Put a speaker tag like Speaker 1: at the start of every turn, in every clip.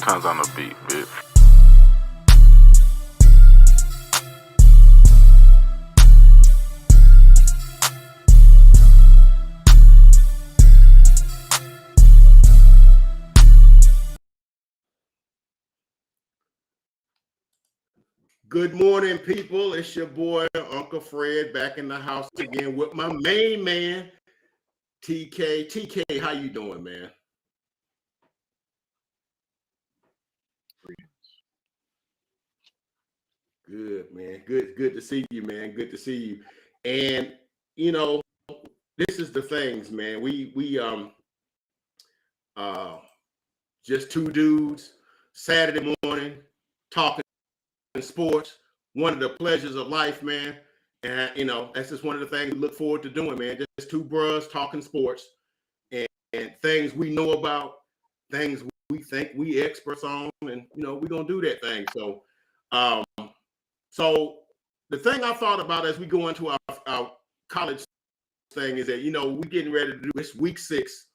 Speaker 1: Turns on the beat, bitch.
Speaker 2: Good morning, people. It's your boy, Uncle Fred, back in the house again with my main man, TK. TK, how you doing, man? Good, man. Good to see you, man. Good to see you. And you know, this is the things, man. We just two dudes, Saturday morning, talking sports. One of the pleasures of life, man. And that's just one of the things we look forward to doing, man. Just two bros talking sports and things we know about, things we think we experts on, and we're gonna do that thing. So the thing I thought about as we go into our college thing is that we're getting ready to do this week 6,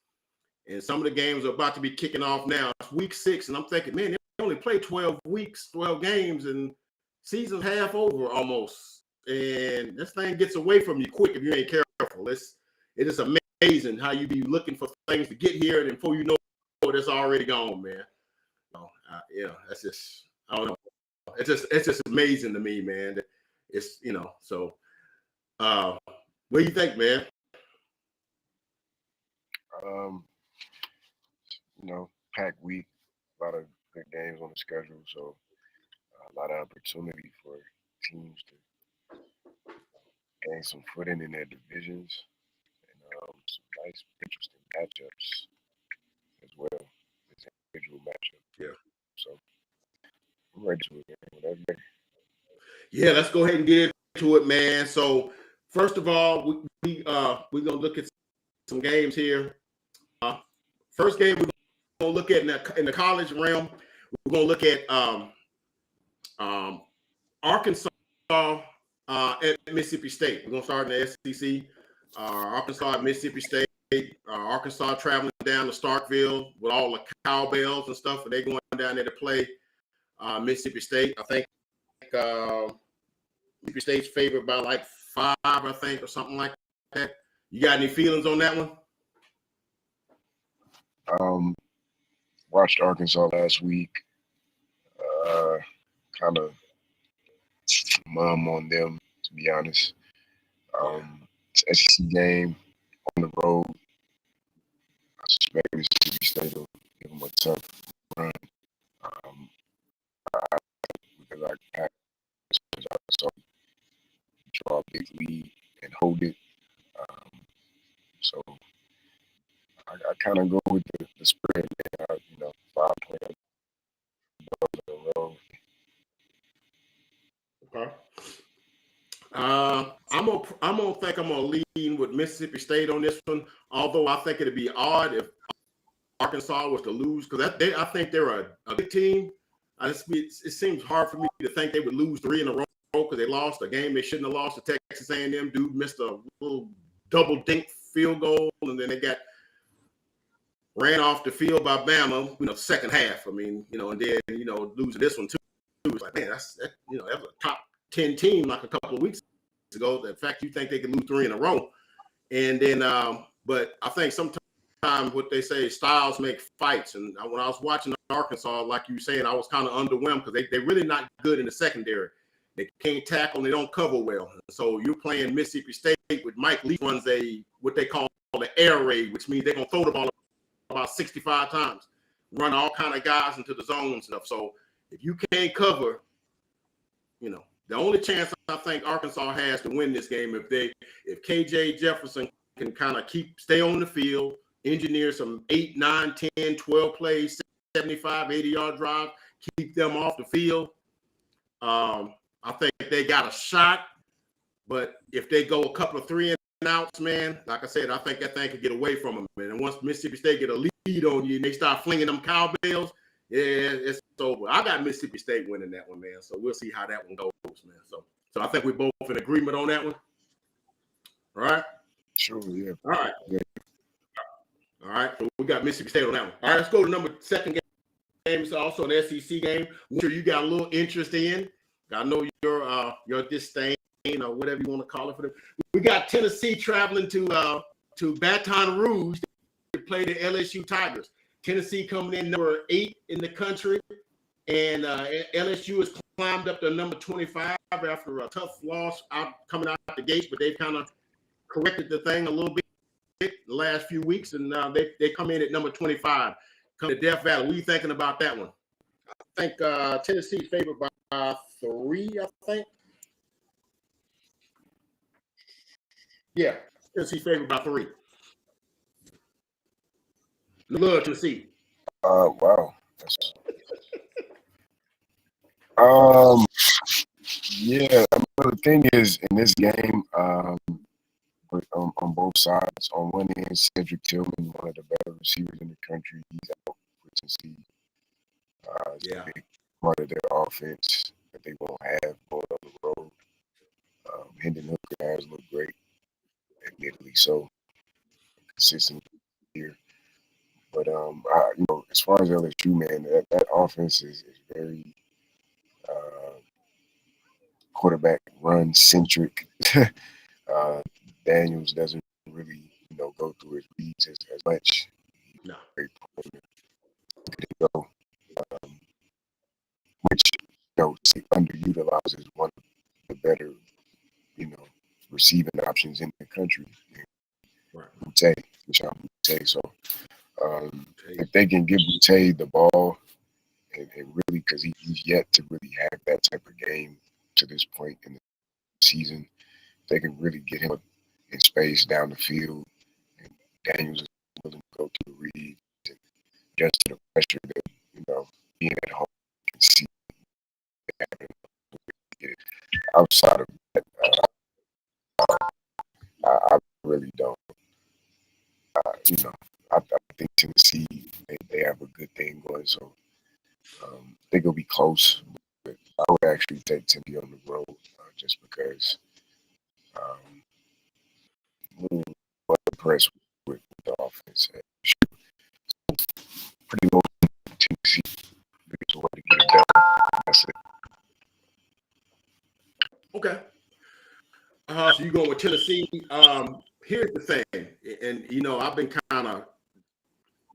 Speaker 2: and some of the games are about to be kicking off now. It's week 6, and I'm thinking, man, they only play 12 weeks, 12 games, and season's half over almost. And this thing gets away from you quick if you ain't careful. It is amazing how you be looking for things to get here, and before you know it, it's already gone, man. That's just, I don't know. It's just amazing to me, man. It's so. What do you think, man?
Speaker 3: Packed week, a lot of good games on the schedule, so a lot of opportunity for teams to gain some footing in their divisions, and some nice, interesting matchups as well. It's an individual matchup.
Speaker 2: Yeah.
Speaker 3: So I'm ready to it, man.
Speaker 2: Yeah, let's go ahead and get into it, man. So first of all, we're gonna look at some games here. First game we're gonna look at in the college realm. We're gonna look at Arkansas at Mississippi State. We're gonna start in the SEC. Arkansas at Mississippi State. Arkansas traveling down to Starkville with all the cowbells and stuff, and they're going down there to play Mississippi State. I think Mississippi State's favored by like 5, I think, or something like that. You got any feelings on that one?
Speaker 3: Watched Arkansas last week. Kind of mum on them, to be honest. It's SEC game on the road. I suspect Mississippi State will give them a tough run. Because I saw draw a big lead and hold it. So I kind of go with the spread, man. 5 players in a row.
Speaker 2: Okay. I'm gonna lean with Mississippi State on this one. Although I think it'd be odd if Arkansas was to lose, because I think they're a good team. It seems hard for me to think they would lose 3 in a row because they lost a game they shouldn't have lost to Texas A&M. Dude missed a little double dink field goal, and then they got ran off the field by Bama. Second half. I mean, and then losing this one too. It's like, man, that was a top 10 team like a couple of weeks ago. The fact you think they could lose 3 in a row, and then but I think sometimes what they say, styles make fights. And when I was watching Arkansas, like you were saying, I was kind of underwhelmed because they're really not good in the secondary. They can't tackle and they don't cover well. So you're playing Mississippi State with Mike Lee runs what they call the air raid, which means they're gonna throw the ball about 65 times, run all kind of guys into the zone and stuff. So if you can't cover, the only chance I think Arkansas has to win this game if KJ Jefferson can kind of stay on the field, engineer some 8, 9, 10, 12 plays, 75, 80-yard drive, keep them off the field. I think they got a shot, but if they go a couple of 3 and outs, man, like I said, I think that thing could get away from them, man. And once Mississippi State get a lead on you and they start flinging them cowbells, yeah, it's over. I got Mississippi State winning that one, man. So we'll see how that one goes, man. So I think we're both in agreement on that one. All right?
Speaker 3: Sure, yeah.
Speaker 2: All right.
Speaker 3: Yeah.
Speaker 2: All right. So we got Mississippi State on that one. All right, let's go to second It's also an SEC game. I'm sure you got a little interest in. I know your disdain or whatever you want to call it for them. We got Tennessee traveling to Baton Rouge to play the LSU Tigers. Tennessee coming in number 8 in the country, and LSU has climbed up to number 25 after a tough loss coming out the gates, but they've kind of corrected the thing a little bit the last few weeks, and they come in at number 25. Come to Death Valley. What are you thinking about that one? I think Tennessee favored by 3, I think. Yeah, Tennessee favored by 3. Love to see.
Speaker 3: Wow. Yeah. The thing is, in this game, on both sides, on one end, Cedric Tillman, one of the better receivers in the country, he's out with Tennessee. It's a big part of their offense that they won't have going on the road. Hendon Hooker has looked great, admittedly so, consistent here. But as far as LSU, man, that offense is very quarterback run centric. Daniels doesn't really, go through his reads as much.
Speaker 2: No.
Speaker 3: Very which underutilized is one of the better, receiving options in the country.
Speaker 2: Right.
Speaker 3: Boutte. So if they can give Boutte the ball and really, because he's yet to really have that type of game to this point in the season, they can really get him in space down the field, and Daniels is willing to go to the read and just to the pressure that, being at home can see outside of that. I really don't. I think Tennessee, they have a good thing going, so I think it'll be close. But I would actually take Tennessee on the road just because I'm a little impressed with the offense. Pretty low Tennessee. Biggest way to get it done. That's it.
Speaker 2: Okay. So you're going with Tennessee. Here's the thing, and I've been kind of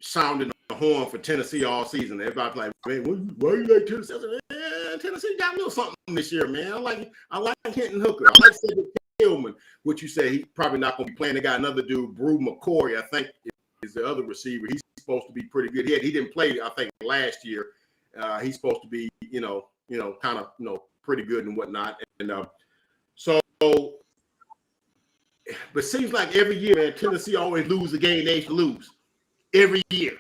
Speaker 2: sounding the horn for Tennessee all season. Everybody's like, man, why you like Tennessee? I said, man, Tennessee got a little something this year, man. I like Hinton Hooker. I like Cedric Tillman, which you say he's probably not going to be playing. They got another dude, Brew McCory, I think is the other receiver. He's supposed to be pretty good. He didn't play, I think, last year. He's supposed to be, kind of, pretty good and whatnot. And but it seems like every year, man, Tennessee always lose a game they should lose. Every year.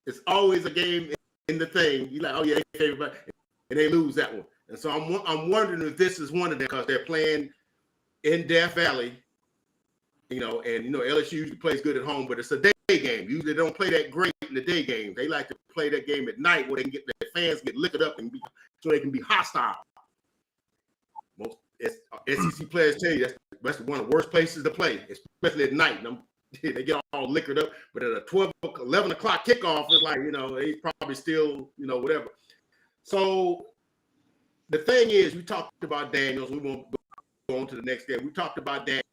Speaker 2: It's always a game in the thing. You're like, oh, yeah, they favored, and they lose that one. And so I'm wondering if this is one of them because they're playing in Death Valley, and LSU usually plays good at home, but it's a day game. Usually they don't play that great in the day game. They like to play that game at night where they can get their fans get liquored up so they can be hostile. Most SEC players tell you that's one of the worst places to play, especially at night. They get all liquored up, but at a 11 o'clock kickoff, it's like, they probably still, whatever. So the thing is, we talked about Daniels. We won't go on to the next game. We talked about Daniels.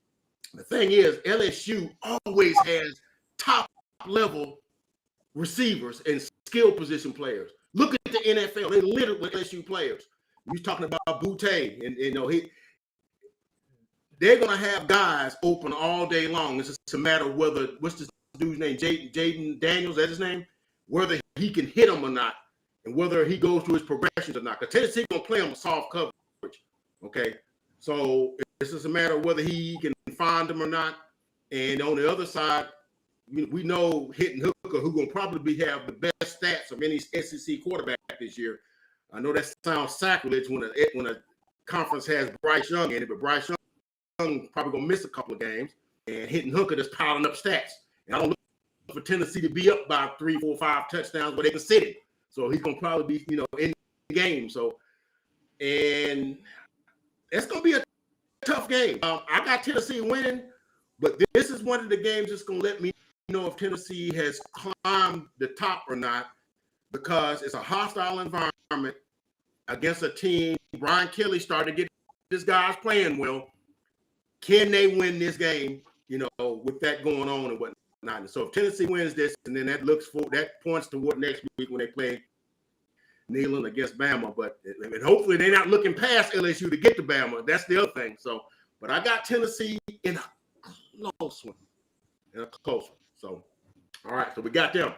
Speaker 2: The thing is, LSU always has top-level receivers and skill position players. Look at the NFL. They littered with LSU players. We're talking about Boutte, and they're going to have guys open all day long. It's just a matter of whether, what's this dude's name, Jaden Daniels, that's his name, whether he can hit them or not, and whether he goes through his progressions or not. Because Tennessee going to play him soft coverage, okay? So it's just a matter of whether he can find them or not. And on the other side, we know Hinton Hooker, who's going to probably have the best stats of any SEC quarterback this year. I know that sounds sacrilege when a conference has Bryce Young in it, but Bryce Young probably going to miss a couple of games, and Hinton Hooker just piling up stats. And I don't look for Tennessee to be up by 3, 4, 5 touchdowns where they can sit him. So he's going to probably be, in the game. So, and it's going to be a tough game. I got Tennessee winning, but this is one of the games that's going to let me know if Tennessee has climbed the top or not. because it's a hostile environment against a team. Brian Kelly started to get this guy's playing well. Can they win this game, with that going on and whatnot? And so if Tennessee wins this, and then that points toward next week when they play Neyland against Bama. And hopefully they're not looking past LSU to get to Bama. That's the other thing. So, but I got Tennessee in a close one. So, all right. So we got them.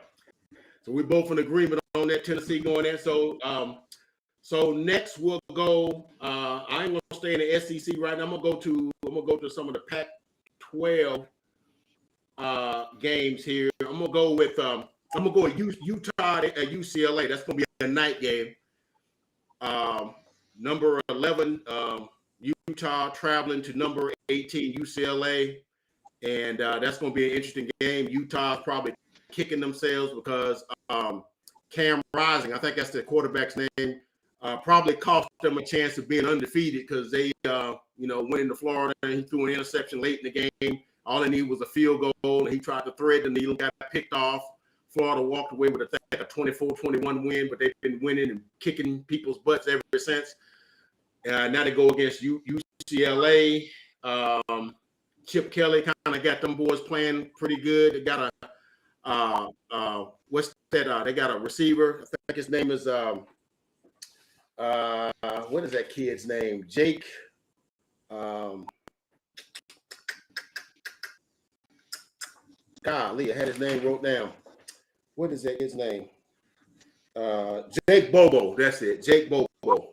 Speaker 2: So we're both in agreement on that, Tennessee going in. So next we'll go. I ain't gonna stay in the SEC right now. I'm gonna go to some of the Pac-12 games here. I'm gonna go with Utah at UCLA. That's gonna be a night game. Number 11, Utah traveling to number 18 UCLA, and that's gonna be an interesting game. Utah's probably kicking themselves because Cam Rising, I think that's the quarterback's name, probably cost them a chance of being undefeated because they, went into Florida and he threw an interception late in the game. All they needed was a field goal, and he tried to thread the needle, got picked off. Florida walked away with a 24-21 win, but they've been winning and kicking people's butts ever since. Now they go against UCLA. Chip Kelly kind of got them boys playing pretty good. They got they got a receiver. I think his name is what is that kid's name? Jake. Golly, I had his name wrote down. What is that? His name? Jake Bobo. That's it. Jake Bobo.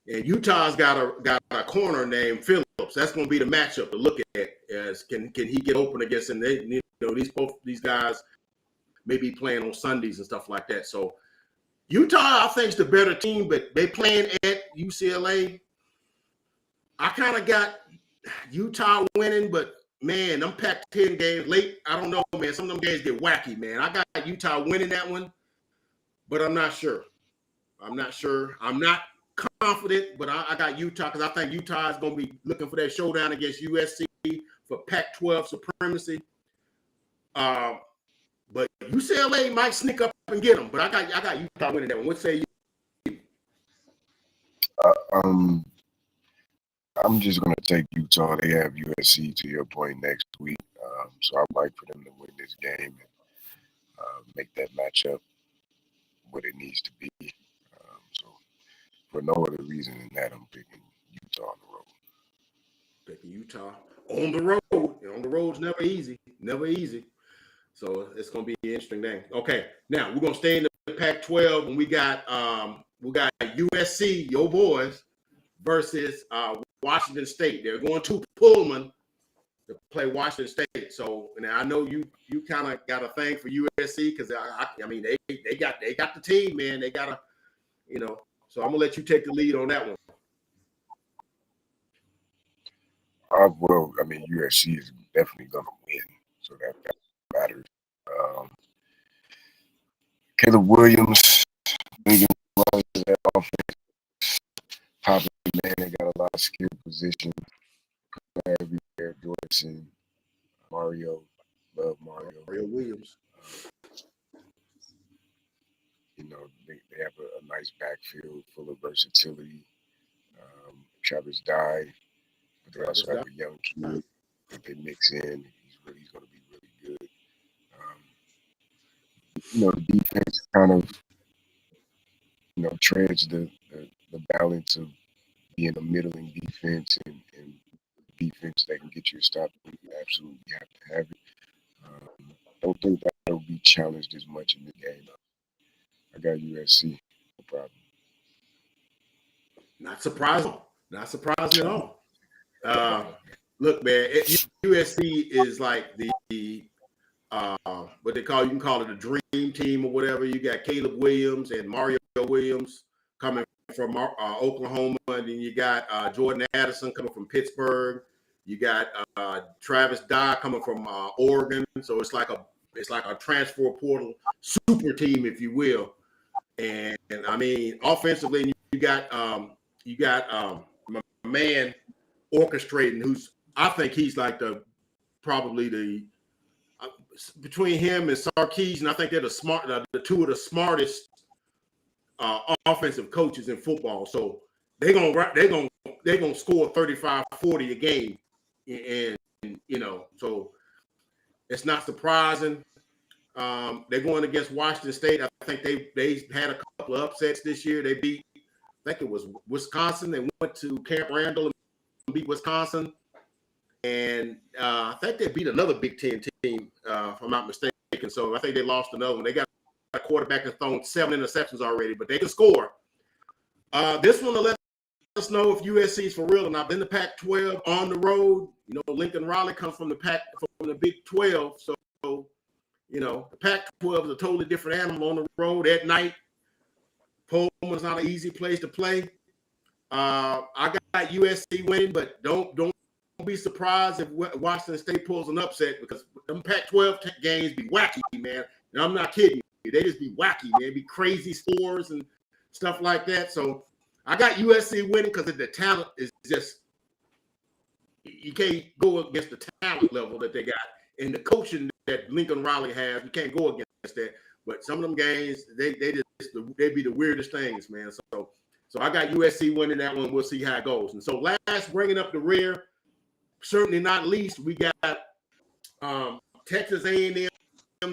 Speaker 2: And Utah's got a corner named Phillips. That's going to be the matchup to look at. As can he get open against him? These guys may be playing on Sundays and stuff like that. So Utah, I think, is the better team, but they playing at UCLA. I kind of got Utah winning, but man, them Pac-10 games late, I don't know, man. Some of them games get wacky, man. I got Utah winning that one, but I'm not sure. I'm not confident, but I got Utah because I think Utah is going to be looking for that showdown against USC for Pac-12 supremacy. But UCLA might sneak up and get them, but I got Utah winning that one. What say you?
Speaker 3: I'm just going to take Utah. They have USC, to your point, next week. So I'd like for them to win this game and make that matchup what it needs to be. So for no other reason than that, I'm picking Utah on the road.
Speaker 2: Picking Utah on the road. And on the road's never easy. Never easy. So it's going to be an interesting game. Okay, now we're going to stay in the Pac-12, and we got USC, your boys, versus Washington State. They're going to Pullman to play Washington State. So now I know you kind of got a thing for USC because I mean they got the team, man. They got to, So I'm gonna let you take the lead on that one.
Speaker 3: Well, I mean USC is definitely going to win, so that matters. Caleb Williams, that offense, popular man. They got a lot of skill position everywhere. Jordan, Mario, love Mario.
Speaker 2: Mario Williams.
Speaker 3: They have a nice backfield full of versatility. Travis Dye, but they also have a young kid that they mix in. He's going to be really good. The defense kind of, treads the balance of being a middling defense and defense that can get you a stop. You absolutely have to have it. Don't think that will be challenged as much in the game. I got USC, no problem.
Speaker 2: Not surprising at all. Look, man, USC is like the what they call, you can call it a dream team or whatever. You got Caleb Williams and Mario Williams coming from Oklahoma, and then you got Jordan Addison coming from Pittsburgh. You got Travis Dye coming from Oregon. So it's like a transfer portal super team, if you will. And I mean, offensively, you got my man orchestrating, I think he's like between him and Sarkisian, I think they're the two of the smartest offensive coaches in football. So they're gonna score 35, 40 a game, and so it's not surprising. They're going against Washington State. I think they had a couple of upsets this year. They beat, I think it was Wisconsin. They went to Camp Randall and beat Wisconsin. And I think they beat another Big Ten team, if I'm not mistaken. So I think they lost another one. They got a quarterback that's thrown 7 interceptions already, but they can score. This one will let us know if USC is for real or not. In the Pac-12 on the road, Lincoln Riley comes from the Big 12. So, the Pac-12 is a totally different animal on the road at night. Pullman's not an easy place to play. I got USC winning, but don't be surprised if Washington State pulls an upset, because them Pac-12 games be wacky, man. And I'm not kidding you. They just be wacky, man. Be crazy scores and stuff like that. So I got USC winning because the talent is just, you can't go against the talent level that they got and the coaching that Lincoln Riley has. You can't go against that. But some of them games, they be the weirdest things, man. So I got USC winning that one. We'll see how it goes. And so last, bringing up the rear, certainly not least, we got Texas A&M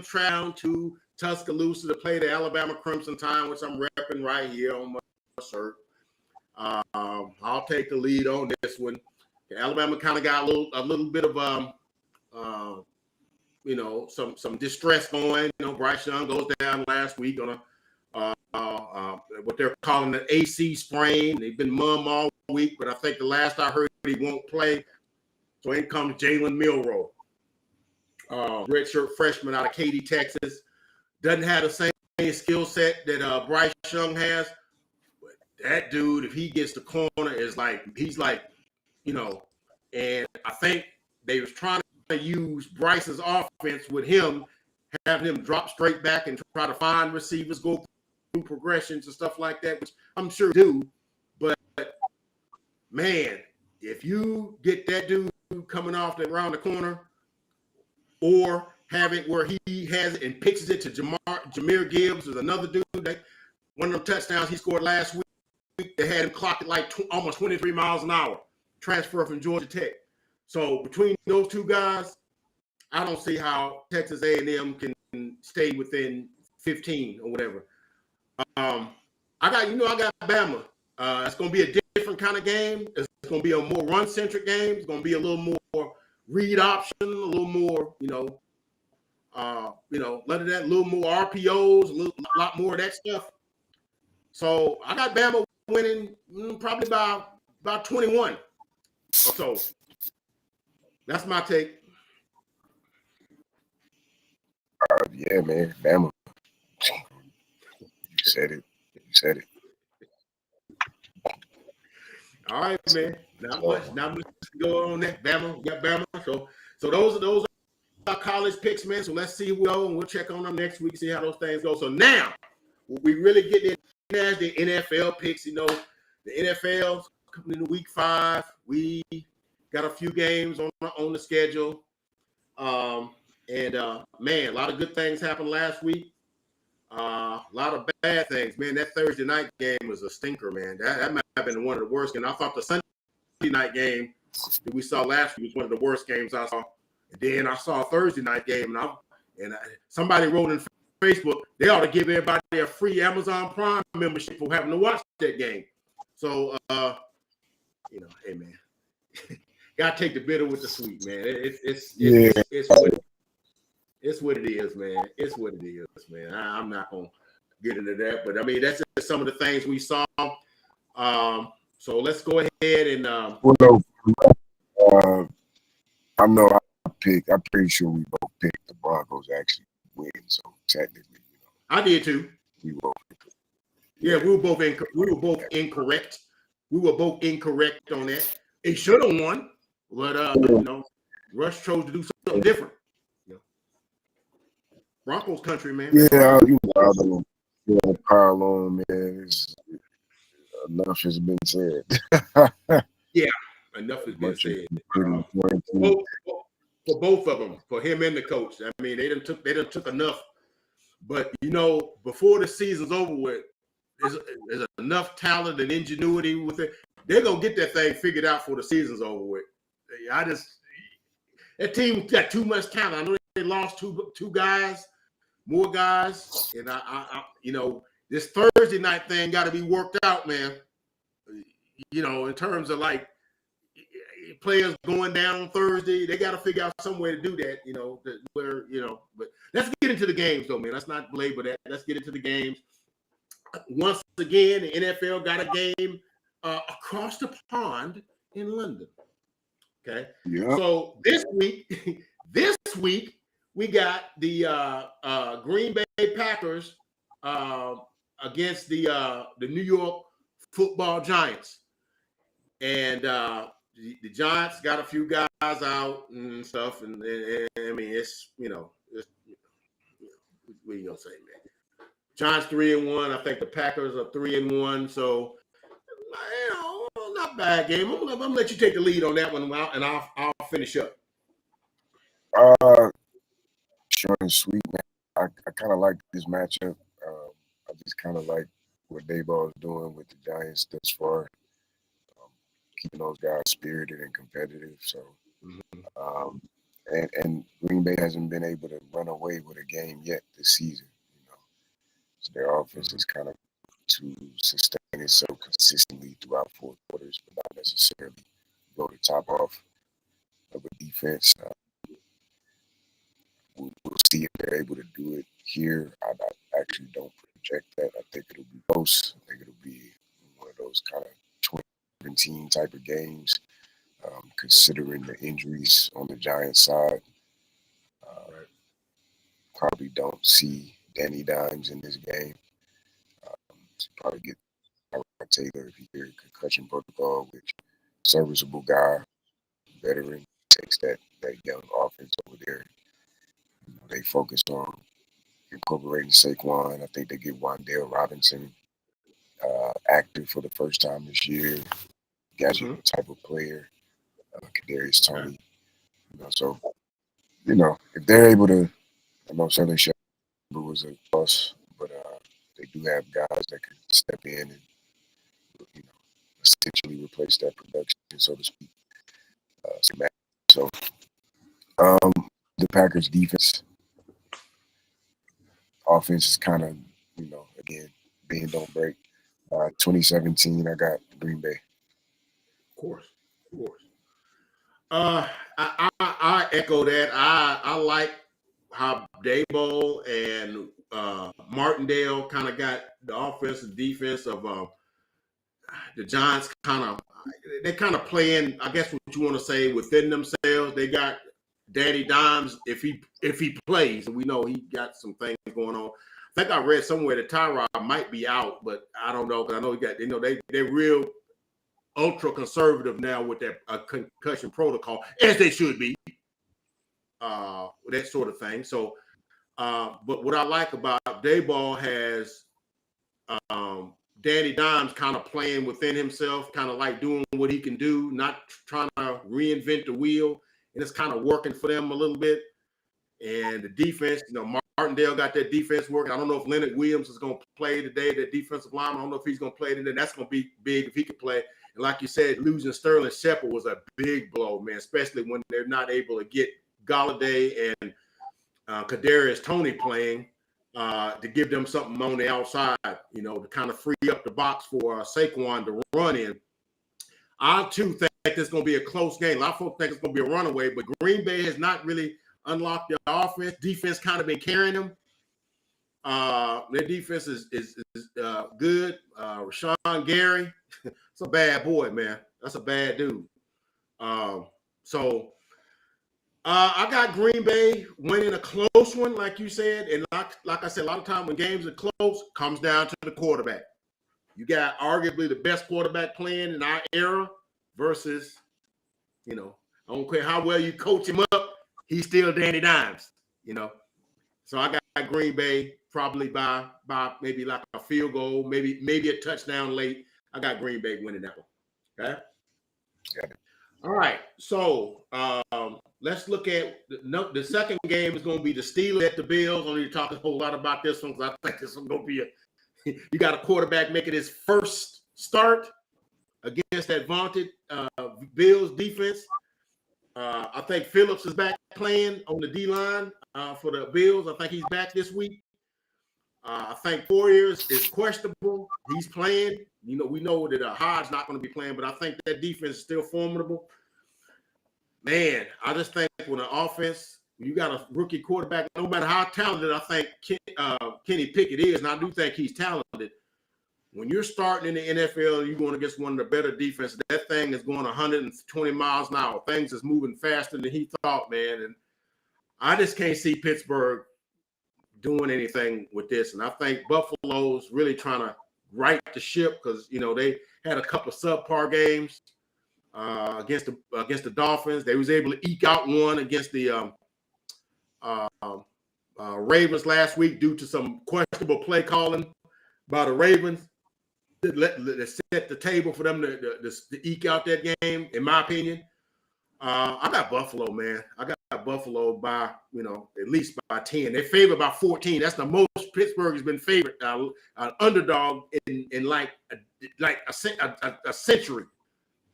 Speaker 2: traveling to Tuscaloosa to play the Alabama Crimson Tide, which I'm repping right here on my shirt. I'll take the lead on this one. Alabama kind of got a little bit of some distress going. Bryce Young goes down last week on what they're calling an AC sprain. They've been mum all week, but I think the last I heard he won't play. So in comes Jalen Milroe, redshirt freshman out of Katy, Texas. Doesn't have the same skill set that Bryce Young has. But that dude, if he gets the corner, he's like, and I think they was trying to use Bryce's offense with him, having him drop straight back and try to find receivers, go through progressions and stuff like that, which I'm sure do. But man, if you get that dude coming off around the corner, or have it where he has it and pitches it to Jahmyr Gibbs, is another dude that one of them touchdowns he scored last week, they had him clocked at like almost 23 miles an hour, transfer from Georgia Tech. So between those two guys, I don't see how Texas A&M can stay within 15 or whatever. I got Bama. It's going to be a different kind of game. It's going to be a more run-centric game. It's going to be a little more read option, a little more, let it that, a little more RPOs, a lot more of that stuff. So I got Bama winning probably by about 21 or so. That's my take.
Speaker 3: Yeah, man, Bama. You said it.
Speaker 2: All right, man. Not much to go on that. Bama, got Bama. So those are our college picks, man. So let's see who we go, and we'll check on them next week, see how those things go. So now we really get in as the NFL picks. The NFL's coming into week 5. We got a few games on the schedule. Man, a lot of good things happened last week. A lot of bad things, man. That Thursday night game was a stinker, man. That might have been one of the worst. And I thought the Sunday night game that we saw last week was one of the worst games I saw. And then I saw a Thursday night game, and somebody wrote in Facebook, they ought to give everybody a free Amazon Prime membership for having to watch that game. So, hey, man, gotta take the bitter with the sweet, man. It's what it is, man. It's what it is, man. I'm not going to get into that. But, I mean, that's just some of the things we saw. So let's go ahead and
Speaker 3: I know I'm pretty sure we both picked the Broncos actually win. So, technically,
Speaker 2: I did, too.
Speaker 3: We both.
Speaker 2: Yeah, we were both incorrect. We were both incorrect on that. They should have won. But, Rush chose to do something different. Broncos country, man.
Speaker 3: Yeah, you pile on, man. Enough has been said.
Speaker 2: Yeah, enough has been said. For both of them, for him and the coach. I mean, they done took enough. But before the season's over with, there's enough talent and ingenuity with it. They're gonna get that thing figured out before the season's over with. That team got too much talent. I know they lost two guys, more guys, and I this Thursday night thing got to be worked out, man. In terms of like players going down Thursday, they got to figure out some way to do that. But let's get into the games, though, man. Let's not belabor that. Let's get into the games. Once again, the NFL got a game across the pond in London. Okay.
Speaker 3: Yeah.
Speaker 2: So this week we got the Green Bay Packers against the New York Football Giants, and the Giants got a few guys out and stuff, and I mean it's what are you gonna say, man? Giants 3-1. I think the Packers are 3-1. So not bad game. I'm gonna let you take the lead on that one, and I'll finish up.
Speaker 3: Short and sweet, man. I kind of like this matchup. I just kind of like what Dayball is doing with the Giants thus far, keeping those guys spirited and competitive. So, and Green Bay hasn't been able to run away with a game yet this season. So their offense is kind of to sustain itself consistently throughout 4 quarters, but not necessarily go the top off of a defense. We'll see if they're able to do it here. I actually don't project that. I think it'll be close. I think it'll be one of those kind of 2017 type of games, considering the injuries on the Giants side. Probably don't see Danny Dimes in this game. Probably get Taylor if he hears concussion protocol, which serviceable guy, veteran, takes that young offense over there. They focus on incorporating Saquon. I think they get Wan'Dale Robinson active for the first time this year. Gadget type of player, Kadarius Toney. So if they're able to, I know Sterling Shepard was a plus, but they do have guys that can step in and essentially replace that production, so to speak. So the Packers defense, offense is kind of, again, bend don't break. 2017, I got Green Bay.
Speaker 2: Of course. I echo that. I like how Daboll and Martindale kind of got the offense and defense of the Giants. They kind of playing, I guess what you want to say, within themselves. They got Danny Dimes if he plays, and we know he got some things going on. I think I read somewhere that Tyrod might be out, but I don't know, because I know he got they're real ultra conservative now with their concussion protocol, as they should be. That sort of thing. So, but what I like about Daboll has Danny Dimes kind of playing within himself, kind of like doing what he can do, not trying to reinvent the wheel, and it's kind of working for them a little bit. And the defense, Martindale got that defense working. I don't know if Leonard Williams is going to play today, that defensive lineman. I don't know if he's going to play today. That's going to be big if he can play. And like you said, losing Sterling Shepard was a big blow, man, especially when they're not able to get Galladay and Kadarius Toney playing to give them something on the outside, to kind of free up the box for Saquon to run in. I, too, think it's going to be a close game. A lot of folks think it's going to be a runaway, but Green Bay has not really unlocked their offense. Defense kind of been carrying them. Their defense is good. Rashawn Gary, it's a bad boy, man. That's a bad dude. So I got Green Bay winning a close one, like you said. And like I said, a lot of time when games are close, comes down to the quarterback. You got arguably the best quarterback playing in our era versus, I don't care how well you coach him up, he's still Danny Dimes, So I got Green Bay probably by maybe like a field goal, maybe a touchdown late. I got Green Bay winning that one. Okay.
Speaker 3: Got it.
Speaker 2: All right. So let's look at the second game is going to be the Steelers at the Bills. I don't need to talk a whole lot about this one because I think this is going to be you got a quarterback making his first start against that vaunted Bills defense. I think Phillips is back playing on the D-line for the Bills. I think he's back this week. I think Warriors is questionable. He's playing. You know, we know that Hodge not going to be playing, but I think that defense is still formidable. Man, I just think with an offense, you got a rookie quarterback, no matter how talented I think Kenny Pickett is, and I do think he's talented. When you're starting in the NFL, you're going against one of the better defenses. That thing is going 120 miles an hour. Things is moving faster than he thought, man. And I just can't see Pittsburgh doing anything with this. And I think Buffalo's really trying to right the ship because, you know, they had a couple of subpar games against the Dolphins. They was able to eke out one against the Ravens last week due to some questionable play calling by the Ravens. That set the table for them to eke out that game, in my opinion. I got Buffalo, man. I got Buffalo by, you know, at least by 10. They're favored by 14. That's the most Pittsburgh has been favored, an underdog in like a century.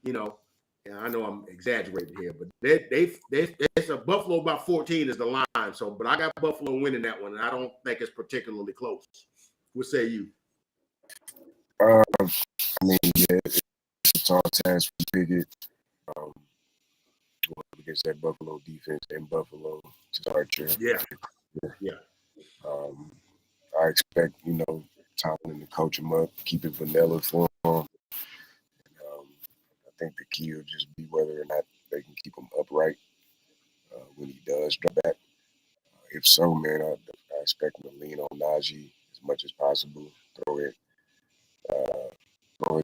Speaker 2: You know, yeah, I know I'm exaggerating here, but it's a Buffalo by 14 is the line. So, but I got Buffalo winning that one, and I don't think it's particularly close. What say you?
Speaker 3: I mean, yeah, it's a tall task for Pickett. Going up against that Buffalo defense in Buffalo to start your
Speaker 2: Yeah.
Speaker 3: I expect, you know, Tomlin to coach him up, keep it vanilla for him. And, I think the key will just be whether or not they can keep him upright when he does drop back. If so, man, I expect him to lean on Najee as much as possible. Throw it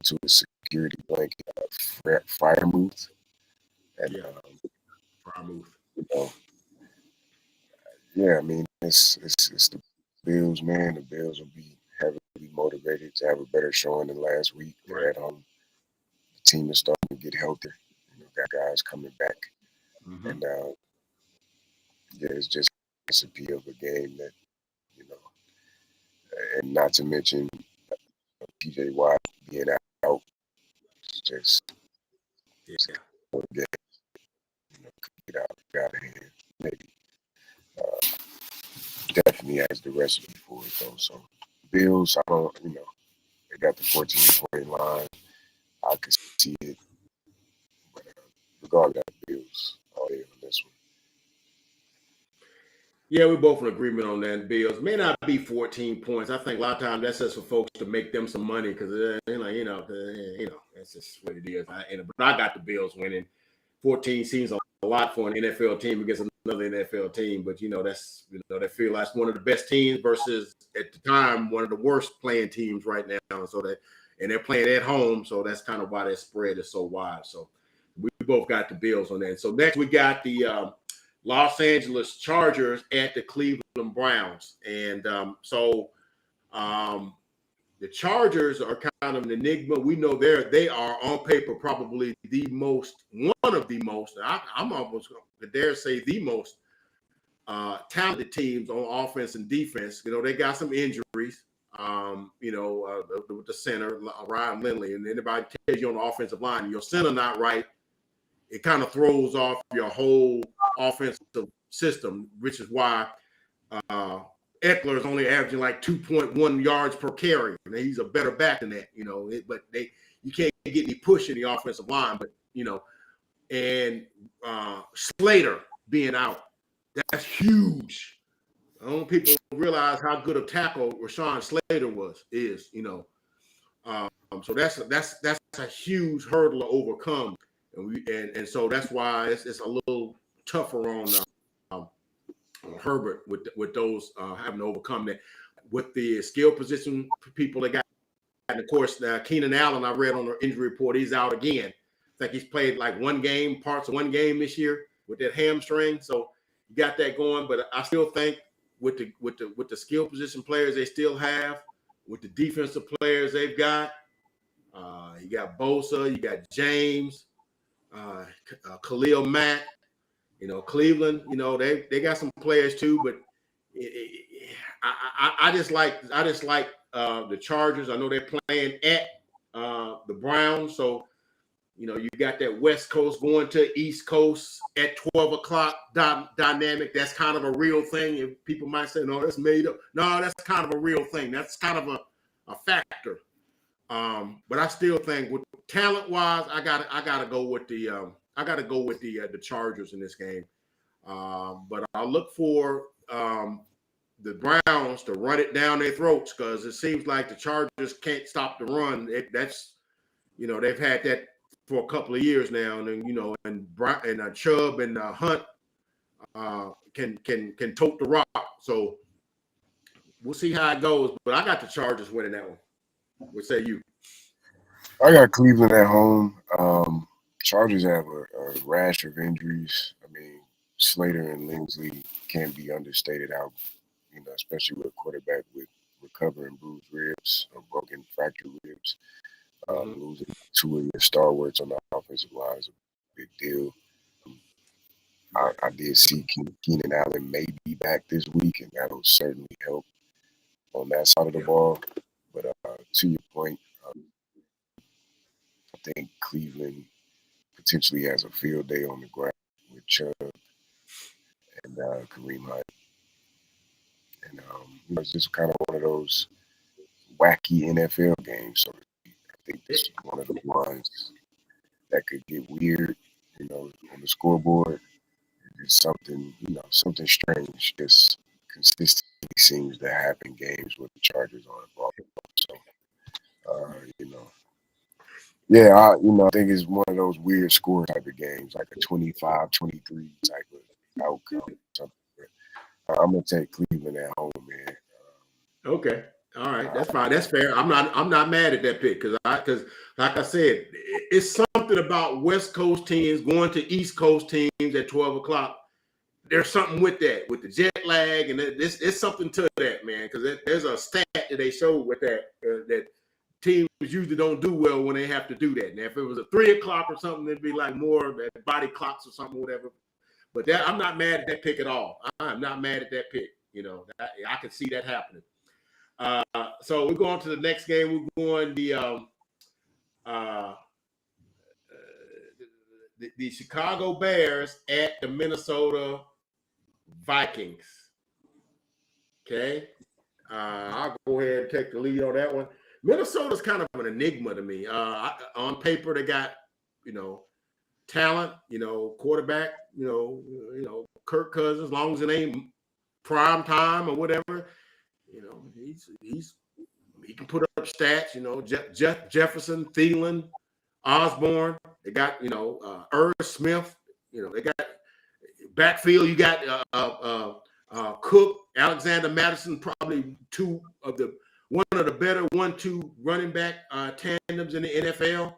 Speaker 3: to a security blanket, Firemouth. And,
Speaker 2: Firemouth.
Speaker 3: You know, yeah, I mean, it's the Bills, man. The Bills will be heavily motivated to have a better showing than last week. They're at home. The team is starting to get healthier. You know, got guys coming back.
Speaker 2: Mm-hmm.
Speaker 3: And, yeah, it's just a recipe of a game that, you know, and not to mention PJ Watt being out. It's just one game, you know, could get out of hand. Maybe definitely has the recipe for it though. So Bills, I don't, you know, they got the 14-point line. I could see it, but regardless, Bills all day on this one.
Speaker 2: Yeah, we're both in agreement on that. Bills may not be 14 points. I think a lot of times that's just for folks to make them some money because you know, that's just what it is. But I got the Bills winning. 14 seems a lot for an NFL team against another NFL team, but you know that's they feel like one of the best teams versus at the time one of the worst playing teams right now. So they're playing at home, so that's kind of why that spread is so wide. So we both got the Bills on that. So next we got the Los Angeles Chargers at the Cleveland Browns. And the Chargers are kind of an enigma. We know they are on paper probably one of the most, I'm almost going to dare say the most talented teams on offense and defense. You know, they got some injuries, with the center, Ryan Lindley, and anybody tells you on the offensive line, your center not right, it kind of throws off your whole offensive system, which is why Eckler is only averaging like 2.1 yards per carry. And he's a better back than that, you know. But you can't get any push in the offensive line. But you know, and Slater being out, that's huge. I don't think people realize how good a tackle Rashawn Slater is. You know, so that's a huge hurdle to overcome. And so that's why it's a little tougher on Herbert with those having to overcome that. With the skill position people they got, and of course Keenan Allen, I read on the injury report, he's out again. I think he's played like parts of one game this year with that hamstring. So you got that going, but I still think with the skill position players they still have, with the defensive players they've got, you got Bosa, you got James. Khalil Mack, you know, Cleveland, you know, they got some players too, but I just like the Chargers. I know they're playing at the Browns, so you got that West Coast going to East Coast at 12 o'clock dynamic. That's kind of a real thing. And people might say, no, that's made up. No, that's kind of a real thing. That's kind of a factor. But I still think with talent wise, I gotta go with the Chargers in this game. But I'll look for the Browns to run it down their throats, because it seems like the Chargers can't stop the run. They've had that for a couple of years now, and Chubb and Hunt can tote the rock. So we'll see how it goes. But I got the Chargers winning that one. What say you?
Speaker 3: I got Cleveland at home. Chargers have a rash of injuries. I mean, Slater and Lindsley can't be understated how, especially with a quarterback with recovering bruised ribs or broken fractured ribs. Losing two of your stalwarts on the offensive line is a big deal. I did see Keenan Allen may be back this week, and that'll certainly help on that side of the ball. But to your point, I think Cleveland potentially has a field day on the ground with Chubb and Kareem Hunt. And it's just kind of one of those wacky NFL games. So I think this is one of the ones that could get weird, on the scoreboard. It's something strange just consistently seems to happen games with the Chargers on involved. So, yeah, I think it's one of those weird score type of games, like a 25-23 type of outcome. I'm gonna take Cleveland at home, man.
Speaker 2: Okay. All right, that's fine. That's fair. I'm not mad at that pick, because like I said, it's something about West Coast teams going to East Coast teams at 12 o'clock. There's something with that, with the jet lag, and it's something to that, man. Because there's a stat that they showed with that teams usually don't do well when they have to do that. Now, if it was a 3 o'clock or something, it'd be like more that body clocks or something, whatever. But I'm not mad at that pick at all. I'm not mad at that pick. I can see that happening. So we're going to the next game. We're going the Chicago Bears at the Minnesota Vikings. Okay. I'll go ahead and take the lead on that one. Minnesota's kind of an enigma to me. On paper, they got, talent, quarterback, Kirk Cousins, as long as it ain't prime time or whatever, he can put up stats, Jefferson, Thielen, Osborne. They got, Irv Smith, they got backfield. You got Cook, Alexander Madison, probably one of the better 1-2 running back tandems in the NFL.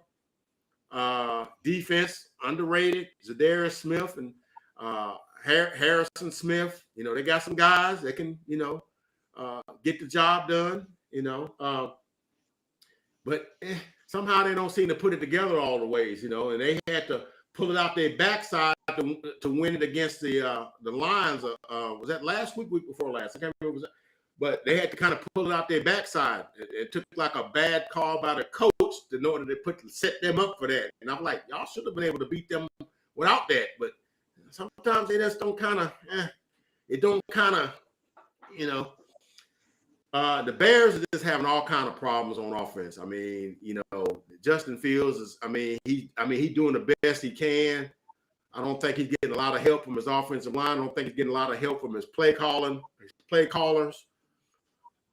Speaker 2: Defense underrated. Zadarius Smith and Harrison Smith. They got some guys that can get the job done. But somehow they don't seem to put it together all the ways. And they had to pull it out their backside to win it against the Lions. Was that last week before last? I can't remember. But they had to kind of pull it out their backside. It took like a bad call by the coach in order to set them up for that. And I'm like, y'all should have been able to beat them without that. But sometimes they just don't kind of, it don't kind of, the Bears are just having all kind of problems on offense. I mean, Justin Fields is, he doing the best he can. I don't think he's getting a lot of help from his offensive line. I don't think he's getting a lot of help from his play callers.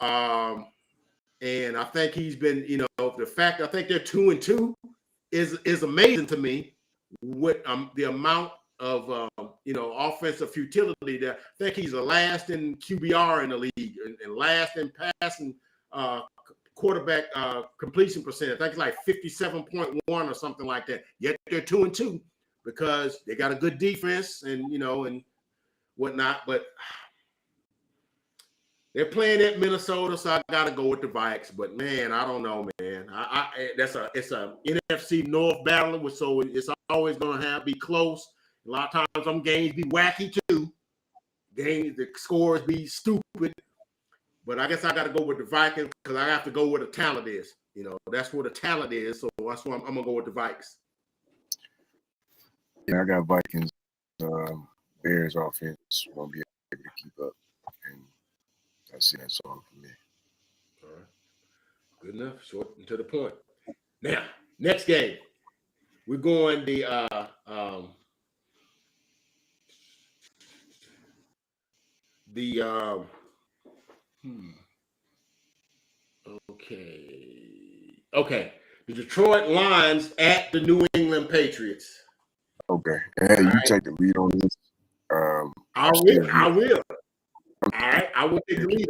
Speaker 2: And I think he's been, the fact I think they're 2-2 is amazing to me. With the amount of offensive futility there, I think he's the last in QBR in the league and last in passing quarterback completion percentage. I think it's like 57.1 or something like that. Yet they're 2-2 because they got a good defense and and whatnot, but they're playing at Minnesota, so I got to go with the Vikes. But man, I don't know, man. It's a NFC North battle, so it's always going to be close. A lot of times, some games be wacky too. The scores be stupid. But I guess I got to go with the Vikings because I have to go where the talent is. That's where the talent is. So that's why I'm going to go with the Vikings.
Speaker 3: Yeah, I got Vikings. Bears offense won't be able to keep up. And that's all for me.
Speaker 2: All right. Good enough. Short and to the point. Now, next game. We're going Okay. The Detroit Lions at the New England Patriots.
Speaker 3: Okay. Hey, you take the lead on this.
Speaker 2: I will. All right. I will take the lead.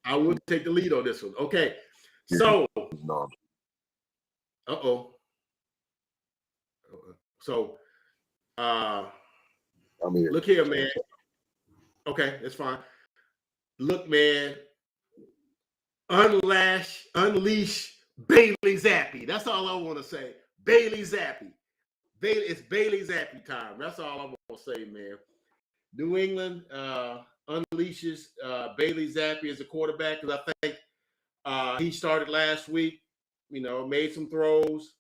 Speaker 2: I will take the lead on this one. Okay. So. So. Look here, man. Okay, that's fine. Look, man. Unleash Bailey Zappi. That's all I want to say. Bailey Zappi. It's Bailey Zappi time. That's all I'm going to say, man. New England unleashes Bailey Zappi as a quarterback because I think he started last week, made some throws.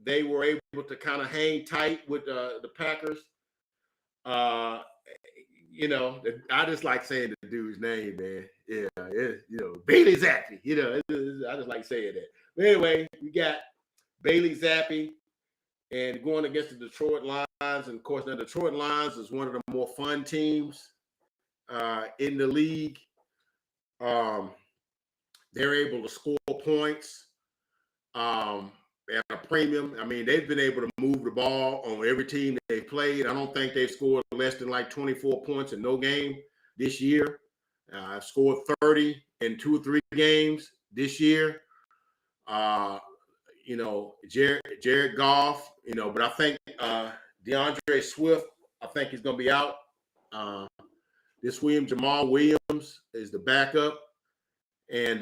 Speaker 2: They were able to kind of hang tight with the Packers. I just like saying the dude's name, man. Yeah, Bailey Zappi. I just like saying that. But anyway, we got Bailey Zappi and going against the Detroit Lions. And of course, the Detroit Lions is one of the more fun teams in the league. They're able to score points at a premium. I mean, they've been able to move the ball on every team that they've played. I don't think they've scored less than like 24 points in no game this year. I've scored 30 in 2 or 3 games this year. Jared Goff, but I think DeAndre Swift, I think he's going to be out. Jamal Williams is the backup. And,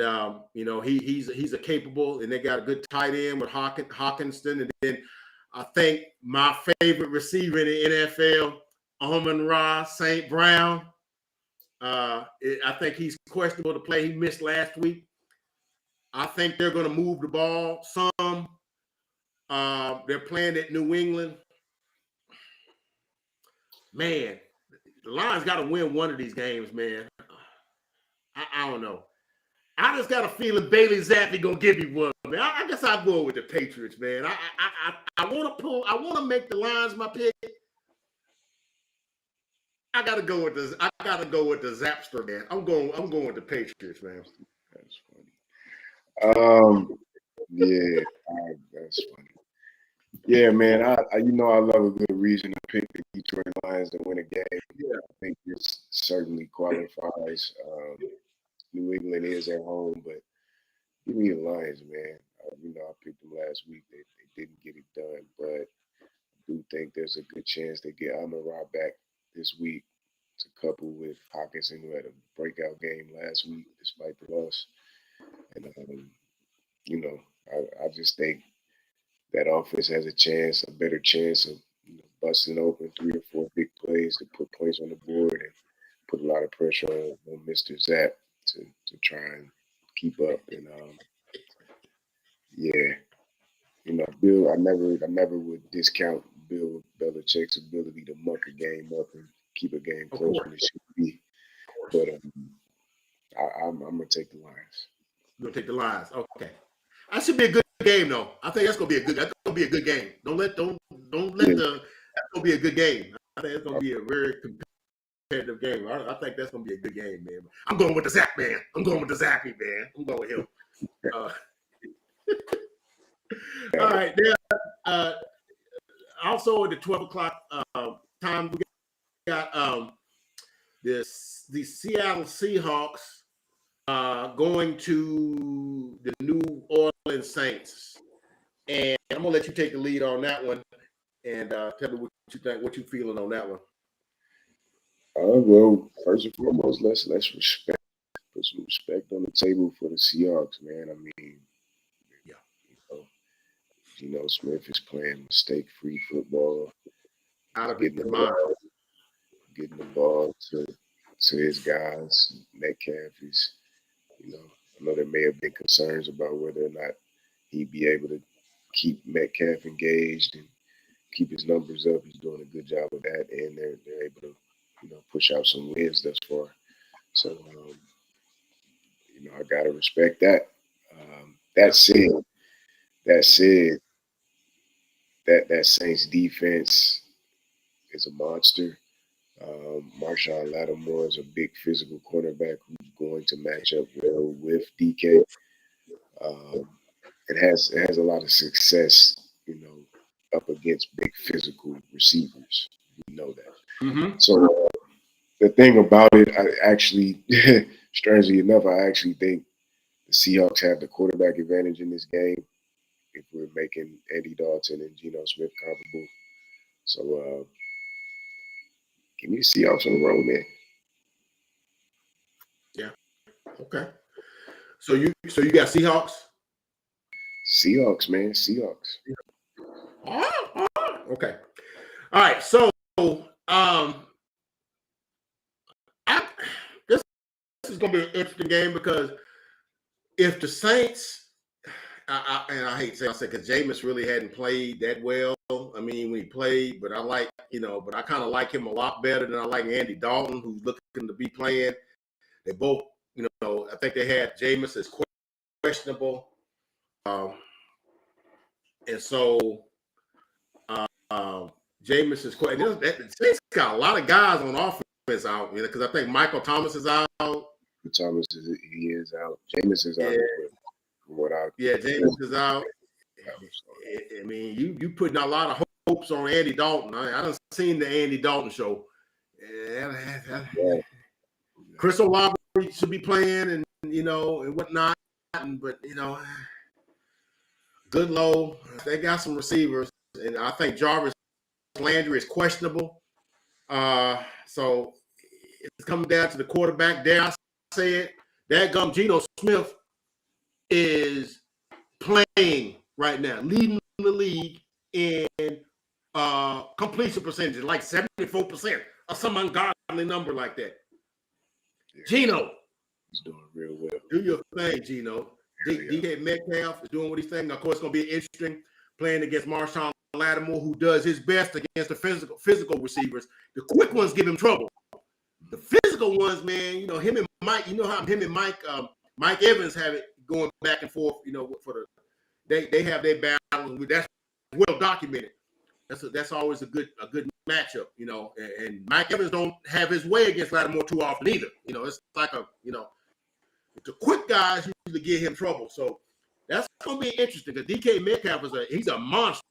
Speaker 2: he's a capable, and they got a good tight end with Hawkinson. And then I think my favorite receiver in the NFL, Amon-Ra St. Brown. I think he's questionable to play. He missed last week. I think they're going to move the ball some. They're playing at New England. Man, the Lions got to win one of these games, man. I don't know. I just got a feeling Bailey Zappi gonna give me one, man. I guess I'll go with the Patriots, man. I want to make the Lions my pick. I gotta go with the Zapster, man. I'm going with the Patriots, man.
Speaker 3: That's funny. Yeah, that's funny. Yeah, man. I love a good reason to pick the Detroit Lions to win a game. Yeah, I think this certainly qualifies. New England is at home, but give me the Lions, man. I picked them last week. They didn't get it done, but I do think there's a good chance they get Amon-Ra back this week to couple with Hawkinson, who had a breakout game last week despite the loss. And, I just think that offense has a better chance of busting open 3 or 4 big plays to put points on the board and put a lot of pressure on Mr. Zapp to try and keep up. And Bill, I never would discount Bill Belichick's ability to muck a game up and keep a game close when it should be. But I'm gonna take the Lions.
Speaker 2: You're gonna take the Lions, okay. That should be a good game, though. I think that's gonna be a good game. Don't let that's gonna be a good game. I think it's gonna be a very competitive game. I think that's gonna be a good game, man. I'm going with the Zap, man. I'm going with the Zappy, man. I'm going with him. All right, now also at the 12 o'clock time, we got the Seattle Seahawks going to the New Orleans Saints, and I'm gonna let you take the lead on that one, and tell me what you think, what you feeling on that one.
Speaker 3: Well, first and foremost, let's put some respect on the table for the Seahawks, man. I mean, Geno Smith is playing mistake-free football.
Speaker 2: Out of getting the
Speaker 3: ball to his guys. Metcalf is I know there may have been concerns about whether or not he'd be able to keep Metcalf engaged and keep his numbers up. He's doing a good job of that, and they're able to, push out some wins thus far. So, I gotta respect that. That said, that said, that Saints defense is a monster. Marshawn Lattimore is a big physical cornerback who's going to match up well with DK. It has a lot of success, up against big physical receivers. We know that.
Speaker 2: Mm-hmm.
Speaker 3: So the thing about it, I actually, strangely enough, I actually think the Seahawks have the quarterback advantage in this game if we're making Andy Dalton and Geno Smith comparable. So give me the Seahawks on the road, man.
Speaker 2: Yeah. Okay. So you got Seahawks?
Speaker 3: Seahawks, man. Seahawks.
Speaker 2: Okay. All right. So this is going to be an interesting game because if the Saints, and I hate to say because Jameis really hadn't played that well. I mean, when he played, but I like, but I kind of like him a lot better than I like Andy Dalton, who's looking to be playing. They both, I think they had Jameis as questionable. And so Jameis is questionable. The Saints got a lot of guys on offense out, because I think Michael Thomas is out.
Speaker 3: Thomas is out. Jameis is out.
Speaker 2: Jameis is out. I mean, you putting a lot of hopes on Andy Dalton. I done seen the Andy Dalton show. Chris Olave should be playing, and and whatnot. But good low. They got some receivers, and I think Jarvis Landry is questionable. So it's coming down to the quarterback. Dare I say it? That Geno Smith is playing right now, leading the league in completion percentage, like 74%, or some ungodly number like that. Yeah. Geno,
Speaker 3: he's doing real well.
Speaker 2: Do your thing, Geno. DK Metcalf is doing what he's saying. Of course, it's going to be interesting playing against Marshawn Lattimore, who does his best against the physical receivers. The quick ones give him trouble. The physical ones, man, him and Mike, how him and Mike Evans have it going back and forth, for they have their battle. That's well documented. That's always a good matchup, and Mike Evans don't have his way against Lattimore too often either. It's like the quick guys usually give him trouble. So that's going to be interesting because DK Metcalf he's a monster.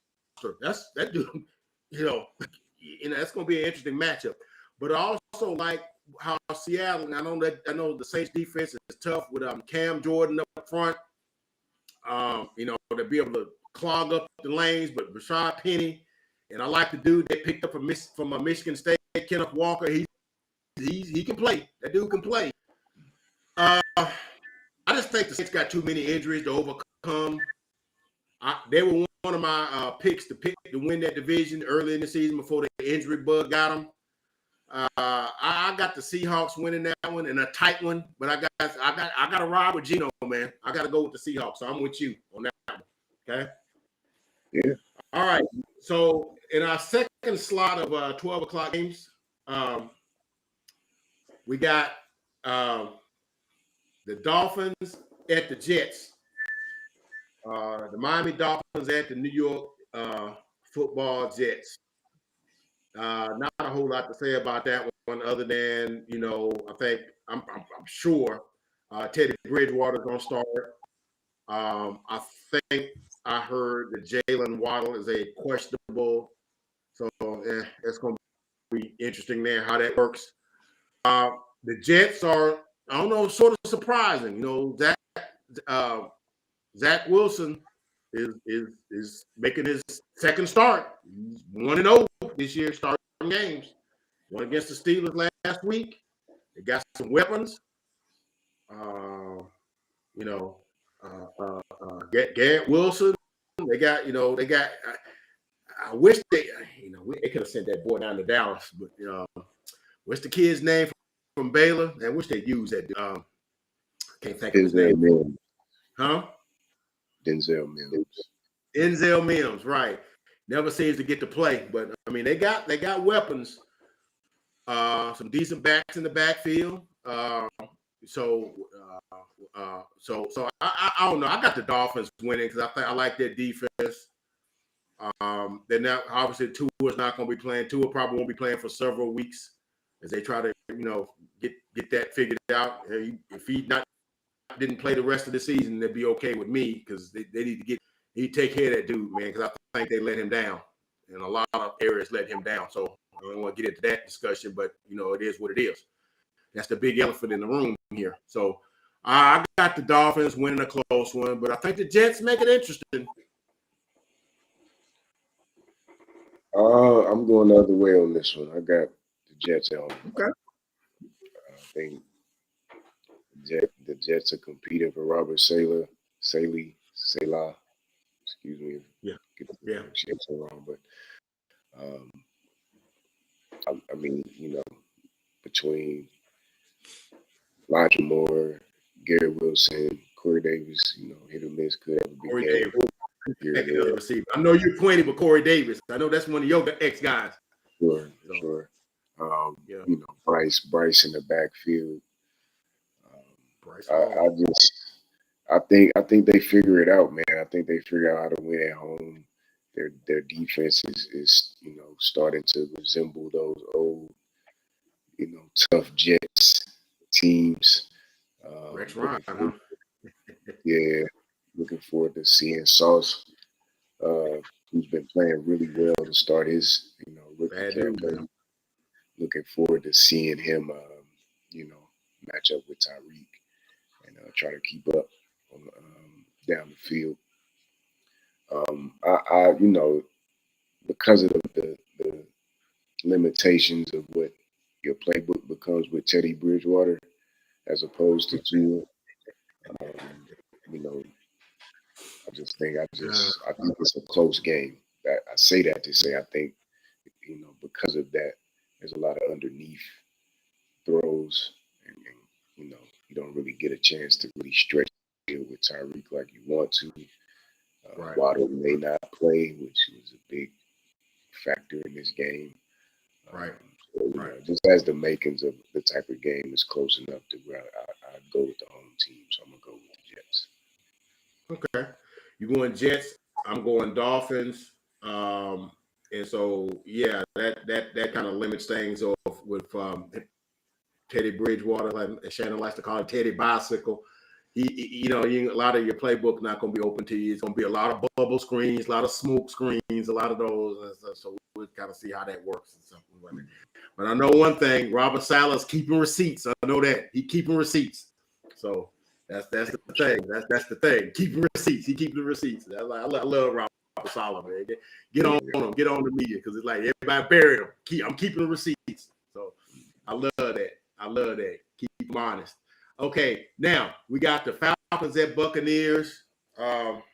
Speaker 2: That dude, that's going to be an interesting matchup. But I also like how Seattle, and I know the Saints defense is tough with Cam Jordan up front. To be able to clog up the lanes, but Rashad Penny, and I like the dude they picked up from Michigan State, Kenneth Walker. He can play. That dude can play. I just think the Saints got too many injuries to overcome. They were one of my picks to win that division early in the season before the injury bug got them. I got the Seahawks winning that one and a tight one, but I got to ride with Geno, man. I got to go with the Seahawks, so I'm with you on that one. Okay.
Speaker 3: Yeah.
Speaker 2: All right. So in our second slot of 12 o'clock games, we got the Dolphins at the Jets. The Miami Dolphins at the New York Football Jets. Not a whole lot to say about that one, other than I think I'm sure Teddy Bridgewater's gonna start. I think I heard that Jalen Waddle is a questionable, so it's gonna be interesting there how that works. The Jets are, I don't know, sort of surprising. Zach Wilson is making his second start. He's 1-0 this year, starting games. Won against the Steelers last week. They got some weapons. Garrett Wilson. They got. I wish they could have sent that boy down to Dallas, but what's the kid's name from Baylor? I wish they'd use that. can't think of his name.
Speaker 3: Mims.
Speaker 2: Huh?
Speaker 3: Denzel Mims.
Speaker 2: Denzel Mims, right. Never seems to get to play, but I mean they got weapons. Some decent backs in the backfield. So I don't know. I got the Dolphins winning because I like their defense. They're not obviously Tua's not going to be playing. Tua probably won't be playing for several weeks as they try to get that figured out. If he didn't play the rest of the season, they'd be okay with me because they need to take care of that dude, man. Because I think they let him down, and a lot of areas let him down. So I don't want to get into that discussion, but it is what it is. That's the big elephant in the room here. So I got the Dolphins winning a close one, but I think the Jets make it interesting.
Speaker 3: I'm going the other way on this one. I got the Jets at home.
Speaker 2: Okay.
Speaker 3: I think the Jets are competing for Robert Saleh. Excuse me. Get the pronunciation wrong, but I mean, between Elijah Moore, Gary Wilson, Corey Davis, hit or miss could have a big
Speaker 2: Corey
Speaker 3: game.
Speaker 2: Davis. I know you're acquainted with Corey Davis. I know that's one of your ex-guys.
Speaker 3: Sure. Bryce in the backfield. I think they figure it out, man. I think they figure out how to win at home. Their defense is starting to resemble those old, tough Jets teams.
Speaker 2: Rex Ryan, huh?
Speaker 3: Yeah, looking forward to seeing Sauce, who's been playing really well to start his, rookie campaign. Looking forward to seeing him, match up with Tyreek and try to keep up on down the field. Because of the limitations of what your playbook becomes with Teddy Bridgewater, as opposed to Tua, I think it's a close game. I say that to say I think, because of that, there's a lot of underneath throws, and you don't really get a chance to really stretch it with Tyreek like you want to. Waddle may not play, which was a big factor in this game. Just as the makings of the type of game is close enough to where I go with the home team, so I'm gonna go with the Jets.
Speaker 2: Okay, you going Jets? I'm going Dolphins. And so that kind of limits things off with Teddy Bridgewater, like Shannon likes to call it, Teddy Bicycle. A lot of your playbook not going to be open to you. It's going to be a lot of bubble screens, a lot of smoke screens, a lot of those. So we'll kind of see how that works and something like that. But I know one thing: Robert Saleh's keeping receipts. I know that he's keeping receipts. So that's the thing. That's the thing. Keeping receipts. He keeps the receipts. I love Robert Saleh, man. Get on him. Get on the media because it's like everybody buried him. I'm keeping the receipts. So I love that. Keep them honest. Okay, now we got the Falcons at Buccaneers. Not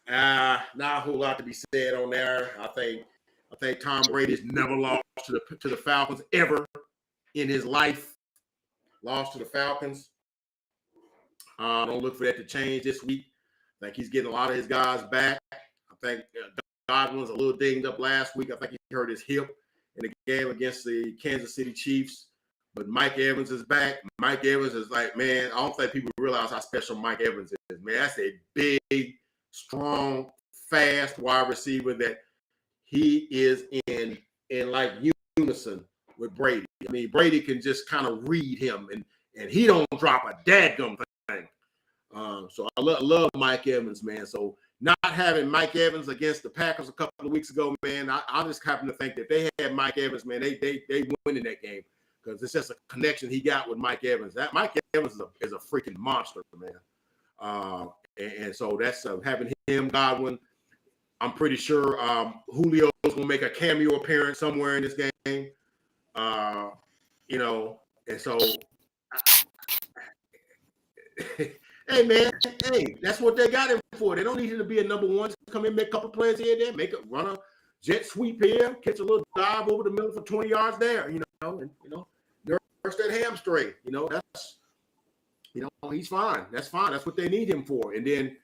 Speaker 2: a whole lot to be said on there. I think Tom Brady's never lost to the Falcons ever in his life. Lost to the Falcons. Don't look for that to change this week. I think he's getting a lot of his guys back. I think Godwin's a little dinged up last week. I think he hurt his hip in the game against the Kansas City Chiefs. But Mike Evans is back. Mike Evans is like, man, I don't think people realize how special Mike Evans is. Man, that's a big, strong, fast wide receiver that he is in like unison with Brady. I mean, Brady can just kind of read him, and he don't drop a dadgum thing. So I love Mike Evans, man. So not having Mike Evans against the Packers a couple of weeks ago, man, I just happen to think that they had Mike Evans, man, they win in that game. Because it's just a connection he got with Mike Evans. That Mike Evans is a freaking monster, man. And so that's having him, Godwin. I'm pretty sure Julio's gonna make a cameo appearance somewhere in this game. And so hey man, that's what they got him for. They don't need him to be a number one. Just come in, make a couple plays here and there, run a jet sweep here, catch a little dive over the middle for 20 yards there, nurse that hamstring. He's fine. That's fine. That's what they need him for. And then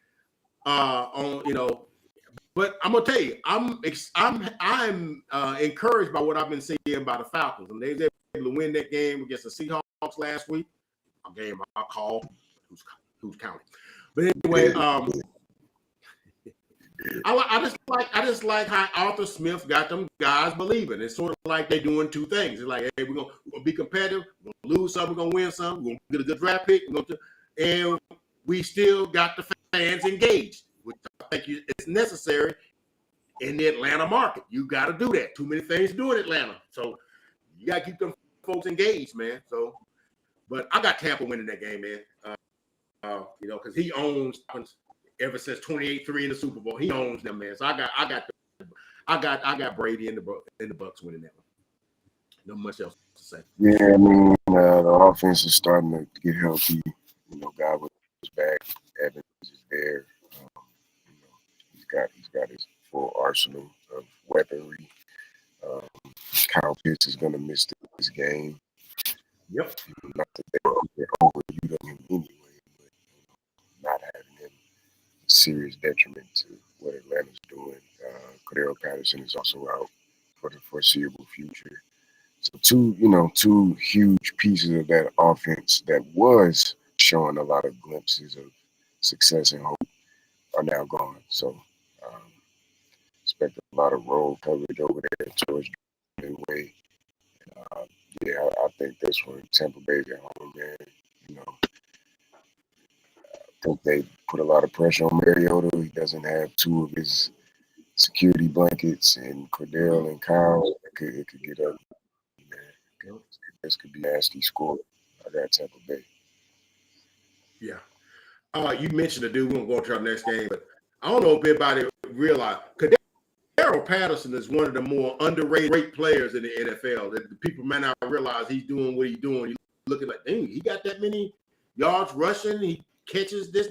Speaker 2: but I'm gonna tell you, I'm encouraged by what I've been seeing by the Falcons. And they was able to win that game against the Seahawks last week. A game I call who's counting. But anyway, I just like how Arthur Smith got them guys believing. It's sort of like they're doing two things. It's like, hey, we're gonna be competitive, we're gonna lose some, we're gonna win some, we're gonna get a good draft pick, and we still got the fans engaged, which I think it's necessary in the Atlanta market. You got to do that. Too many things to do in Atlanta, so you got to keep them folks engaged, man. So, but I got Tampa winning that game, man. Because he owns ever since 28-3 in the Super Bowl. He owns them, man. So I got Brady and the Bucks winning that one. Not much else to say.
Speaker 3: Yeah, I mean, the offense is starting to get healthy. God was back. Evans is there. He's got his full arsenal of weaponry. Kyle Pitts is going to miss this game.
Speaker 2: Yep.
Speaker 3: Not that they're overusing him anyway, but not having him a serious detriment to what Atlanta's doing. Cordero Patterson is also out for the foreseeable future. So two huge pieces of that offense that was showing a lot of glimpses of success and hope are now gone. So expect a lot of roll coverage over there towards the way. I think this one, Tampa Bay's at home, man. I think they put a lot of pressure on Mariota. He doesn't have two of his security blankets, and Cordell and Kyle. It could get ugly, man. This could be a nasty score. I got Tampa Bay.
Speaker 2: Yeah. You mentioned the dude. We're going to go to our next game, but I don't know if everybody realized Cordero Patterson is one of the more underrated players in the NFL. That the people may not realize he's doing what he's doing. You looking like, dang, he got that many yards rushing. He catches this.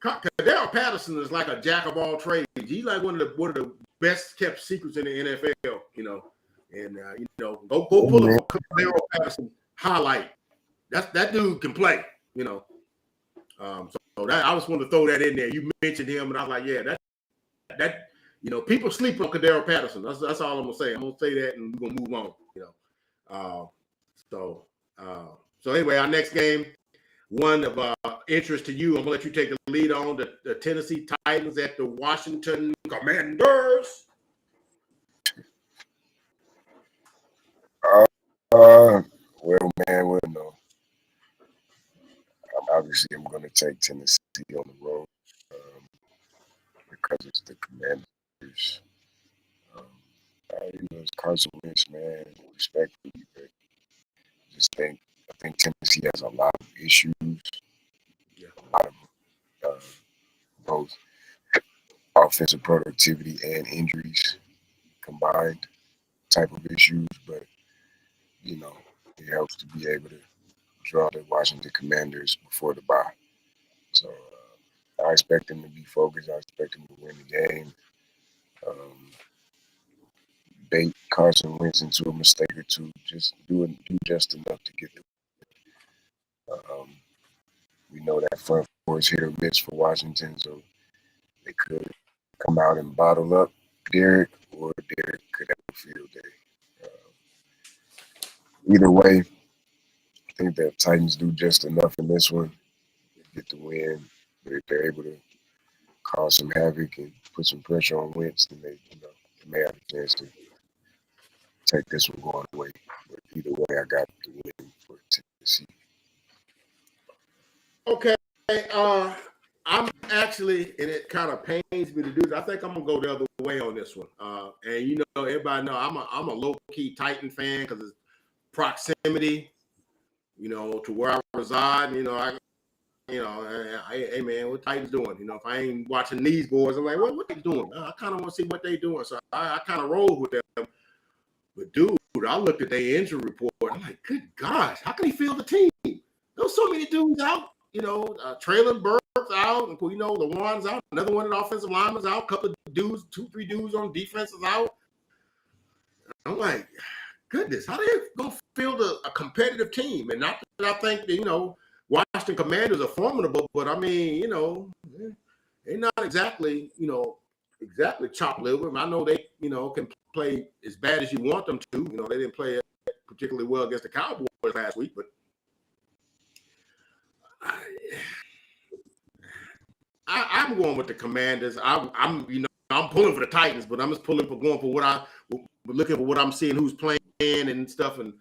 Speaker 2: Cordero Patterson is like a jack of all trades. He's like one of the best kept secrets in the NFL. And go pull up a Cordero Patterson highlight. That dude can play. So that I just wanted to throw that in there. You mentioned him, and I was like, yeah, that people sleep on Cordero Patterson. That's all I'm gonna say. I'm gonna say that, and we're gonna move on. So anyway, our next game, one of interest to you. I'm gonna let you take the lead on the Tennessee Titans at the Washington Commanders.
Speaker 3: Well, man, no. Obviously, I'm going to take Tennessee on the road because it's the Commanders. It's Carson Wentz, man, respectfully, but I think Tennessee has a lot of issues.
Speaker 2: Yeah.
Speaker 3: A lot of both offensive productivity and injuries combined type of issues, but it helps to be able to draw the Washington Commanders before the bye. So I expect them to be focused. I expect them to win the game. Bait Carson Wentz into a mistake or two. Just do just enough to get the win. We know that front four is hit or miss for Washington, so they could come out and bottle up Derek, or Derek could have a field day. Either way, I think that Titans do just enough in this one to get the win. But if they're able to cause some havoc and put some pressure on Wentz, then they may have a chance to take this one going away. But either way, I got the win for Tennessee.
Speaker 2: Okay. I'm actually, and it kind of pains me to do this. I think I'm gonna go the other way on this one. And everybody know I'm a low key Titan fan because it's proximity, to where I reside. Hey man, what Titans doing? If I ain't watching these boys, I'm like, what they doing? I kind of want to see what they doing. So I kind of roll with them. But dude, I looked at their injury report. I'm like, good gosh, how can he field the team? There's so many dudes out. Traylon Burks out, and LaJuan's out. Another one of the offensive linemen's out. A couple of dudes, 2-3 dudes on defense is out. I'm like, goodness, how they gonna field a competitive team? And not that I think that Washington Commanders are formidable, but I mean, they're not exactly, exactly chopped liver. I know they, can play as bad as you want them to. They didn't play particularly well against the Cowboys last week, but I'm going with the Commanders. I'm pulling for the Titans, but I'm just going for looking for what I'm seeing, who's playing and stuff, and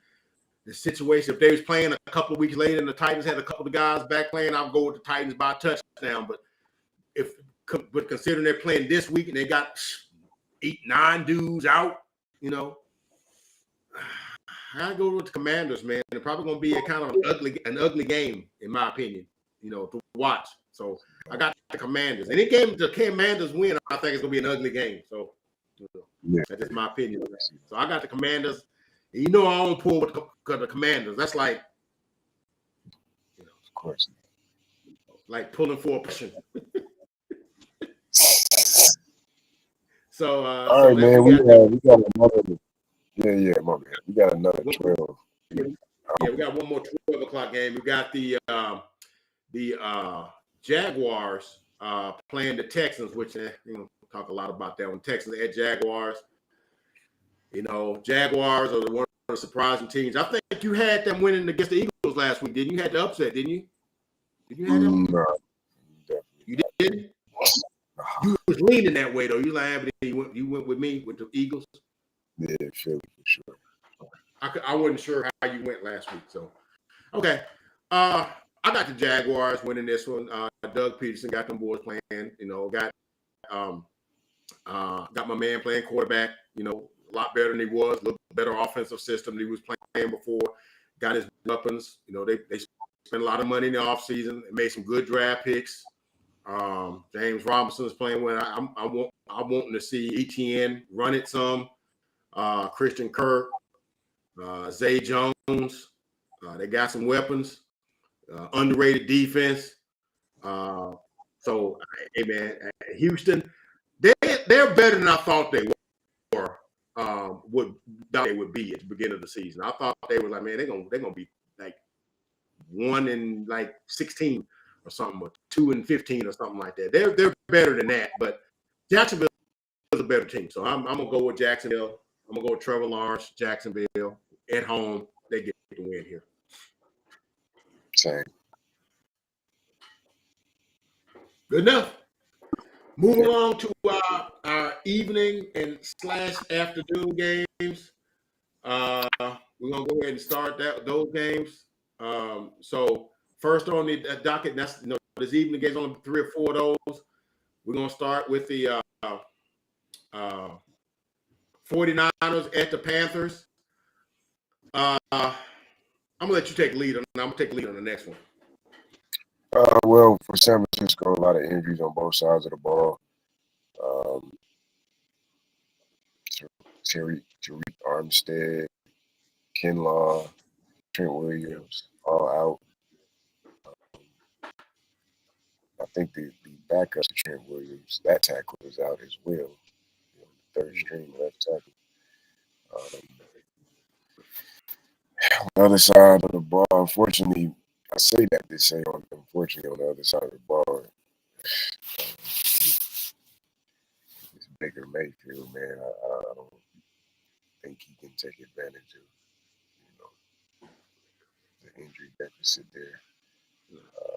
Speaker 2: the situation. If they was playing a couple of weeks later and the Titans had a couple of guys back playing, I'll go with the Titans by a touchdown. But considering they're playing this week and they got 8-9 dudes out, I go with the Commanders, man. They're probably going to be a kind of an ugly game, in my opinion, to watch. So I got the Commanders. Any game the Commanders win, I think it's going to be an ugly game. So that's just my opinion. So I got the Commanders. I don't pull with the Commanders. That's like,
Speaker 3: of course,
Speaker 2: like pulling for a person. So,
Speaker 3: all right, man. We got another. Yeah, my man. We got another 12.
Speaker 2: Yeah, we got one more 12 o'clock game. We got the Jaguars playing the Texans, which talk a lot about that one. Texans at Jaguars. Jaguars are one of the surprising teams. I think you had them winning against the Eagles last week, didn't you? You had the upset, didn't you? Did you have them?
Speaker 3: No,
Speaker 2: you didn't. You was leaning that way though. You like, you went with me with the Eagles.
Speaker 3: Yeah, Philly for sure.
Speaker 2: I wasn't sure how you went last week, so okay. I got the Jaguars winning this one. Doug Peterson got them boys playing. Got my man playing quarterback. A lot better than he was. A little better offensive system than he was playing before. Got his weapons. They spent a lot of money in the offseason. They made some good draft picks. James Robinson is playing well. I'm wanting to see ETN run it some. Christian Kirk, Zay Jones. They got some weapons. Underrated defense. So, hey man, Houston, they're better than I thought they were. They would be at the beginning of the season. I thought they were like, man, they're gonna be like 1-16 or something, or 2-15 or something like that. They're better than that, but Jacksonville is a better team. So I'm gonna go with Jacksonville. I'm gonna go with Trevor Lawrence, Jacksonville at home. They get the win here.
Speaker 3: Same.
Speaker 2: Good enough. Moving along to our evening and / afternoon games. We're gonna go ahead and start those games. So first on the docket, that's this evening games, only 3 or 4 of those. We're gonna start with the 49ers at the Panthers. I'm gonna let you take lead on. I'm gonna take lead on the next one.
Speaker 3: Well, for San Francisco, a lot of injuries on both sides of the ball. Tariq Armstead, Kinlaw, Trent Williams, all out. I think the backup to Trent Williams, that tackle is out as well. Third string left tackle. On the other side of the ball, unfortunately, I say that to say, unfortunately, on the other side of the ball, it's Baker Mayfield, man. I don't think he can take advantage of, the injury deficit there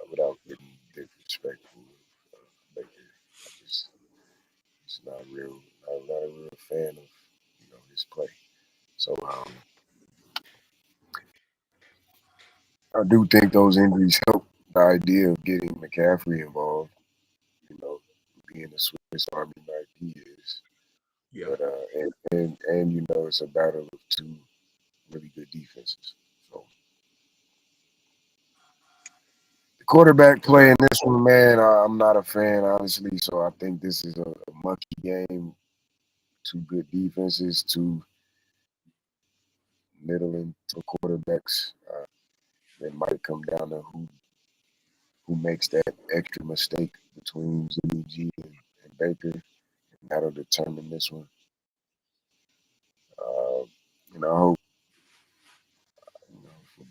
Speaker 3: without getting disrespectful of Baker. It's not a real fan of, his play. So I do think those injuries help the idea of getting McCaffrey involved, being a Swiss Army knife he is.
Speaker 2: Yeah.
Speaker 3: But and it's a battle of two really good defenses. So the quarterback play in this one, man, I'm not a fan, honestly. So I think this is a monkey game. Two good defenses, two middling to quarterbacks. It might come down to who makes that extra mistake between Jimmy G and Baker, and that'll determine this one. I hope,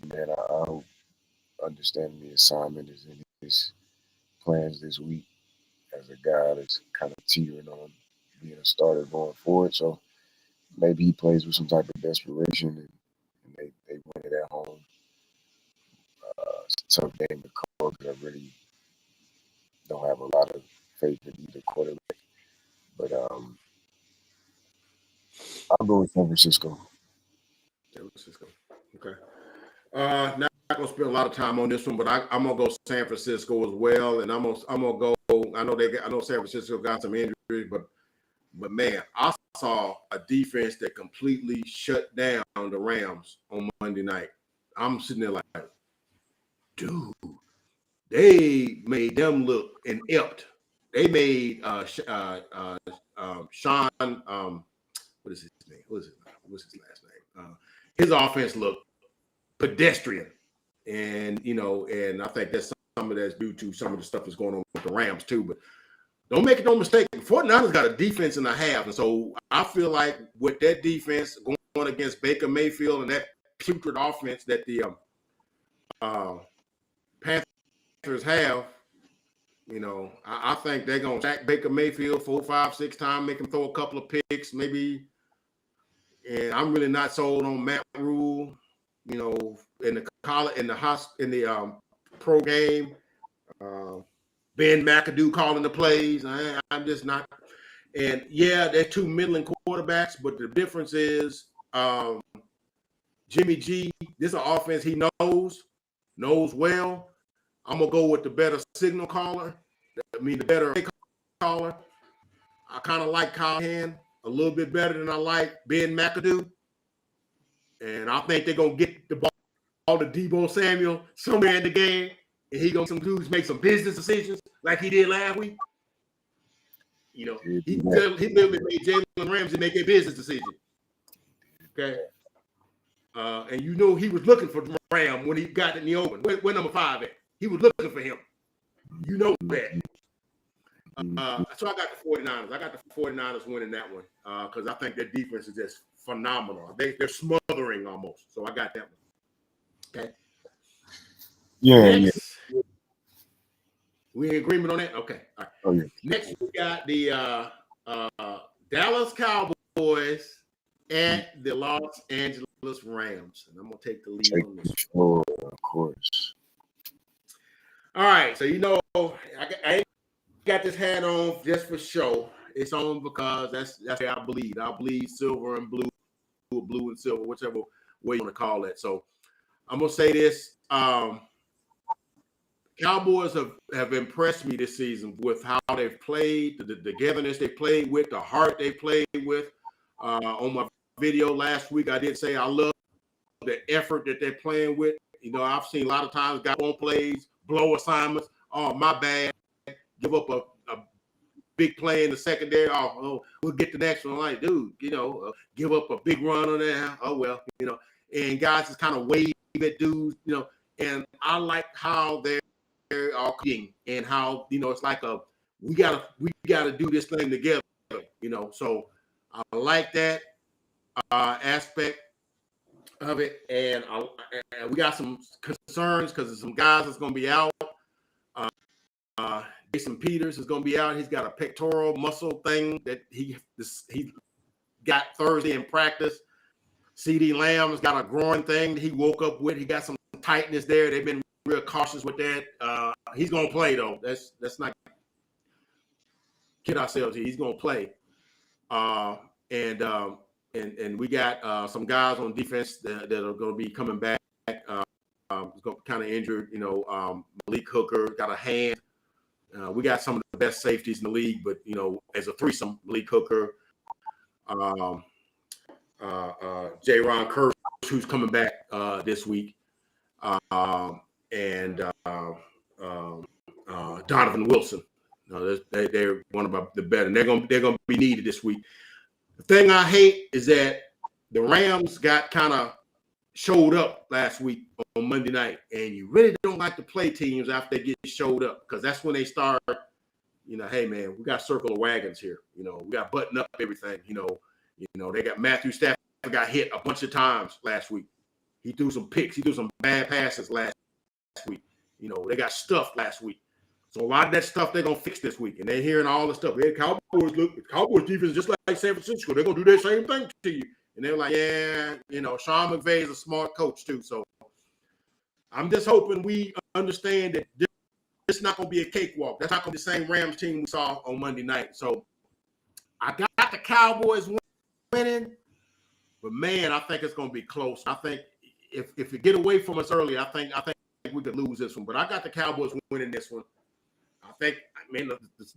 Speaker 3: man, I hope under understanding the assignment is in his plans this week as a guy that's kind of teetering on being a starter going forward. So maybe he plays with some type of desperation and they win it at home. It's a tough game to call because I really don't have a lot of faith in either quarterback. But I'll go with San Francisco.
Speaker 2: San Francisco. Okay. Not gonna spend a lot of time on this one, but I'm gonna go San Francisco as well, and I'm gonna go. I know San Francisco got some injuries, but man, I saw a defense that completely shut down the Rams on Monday night. I'm sitting there like, dude, they made them look inept. They made Sean, what is his name? What's his last name? His offense looked pedestrian, and I think that's some of that's due to some of the stuff that's going on with the Rams too. But don't make no mistake, the 49ers got a defense and a half, and so I feel like with that defense going against Baker Mayfield and that putrid offense that the Panthers have, I think they're going to sack Baker Mayfield 4, 5, 6 times, make him throw a couple of picks, maybe. And I'm really not sold on Matt Rule, in the college, in the pro game. Ben McAdoo calling the plays. I'm just not. And yeah, they're two middling quarterbacks, but the difference is Jimmy G. This is an offense he knows well. I'm gonna go with the better signal caller. The better caller. I kind of like Kyle Hand a little bit better than I like Ben McAdoo. And I think they're gonna get the ball to Deebo Samuel somewhere in the game, and he gonna some dudes make some business decisions like he did last week. He literally made Jalen Ramsey make a business decision. Okay. And he was looking for Ram when he got in the open. Where number 5 at? He was looking for him. You know that. So I got the 49ers. I got the 49ers winning that one because I think their defense is just phenomenal. They're smothering almost. So I got that one. Okay. Next, we in agreement on that? Okay. All right.
Speaker 3: Oh, yeah.
Speaker 2: Next, we got the Dallas Cowboys at the Los Angeles Rams. And I'm going to take the lead on this.
Speaker 3: Oh, of course.
Speaker 2: All right. So, I ain't got this hat on just for show. It's on because that's how I bleed. I bleed silver and blue, or blue and silver, whichever way you want to call it. So I'm going to say this. Cowboys have impressed me this season with how they've played, the togetherness they played with, the heart they played with. On my video last week, I did say I love the effort that they're playing with. I've seen a lot of times guys on plays, blow assignments. Oh, my bad. Give up a big play in the secondary. Oh, we'll get the next one. Like, dude, give up a big run on there. Oh, well, and guys just kind of wave at dudes, and I like how they're all competing and how, it's like we gotta do this thing together, so I like that aspect of it. And we got some concerns because there's some guys that's going to be out. Jason Peters is going to be out. He's got a pectoral muscle thing that he got Thursday in practice. CD Lamb's got a groin thing that he woke up with. He got some tightness there. They've been real cautious with that. He's going to play, though. That's not kid ourselves here. He's going to play. And we got some guys on defense that are going to be coming back. Kind of injured, Malik Hooker got a hand. We got some of the best safeties in the league, but as a threesome, Malik Hooker, J-Ron Curse, who's coming back this week, and Donovan Wilson. They're one of the better. And they're gonna be needed this week. The thing I hate is that the Rams got kind of showed up last week on Monday night, and you really don't like to play teams after they get showed up because that's when they start. Hey man, we got circle of wagons here. We got button up everything. They got Matthew Stafford got hit a bunch of times last week. He threw some picks. He threw some bad passes last week. They got stuffed last week. So a lot of that stuff they're going to fix this week. And they're hearing all the stuff. Hey, Cowboys defense is just like San Francisco. They're going to do that same thing to you. And they're like, yeah, Sean McVay is a smart coach too. So I'm just hoping we understand that this is not going to be a cakewalk. That's not going to be the same Rams team we saw on Monday night. So I got the Cowboys winning. But, man, I think it's going to be close. I think if you get away from us early, I think we could lose this one. But I got the Cowboys winning this one. The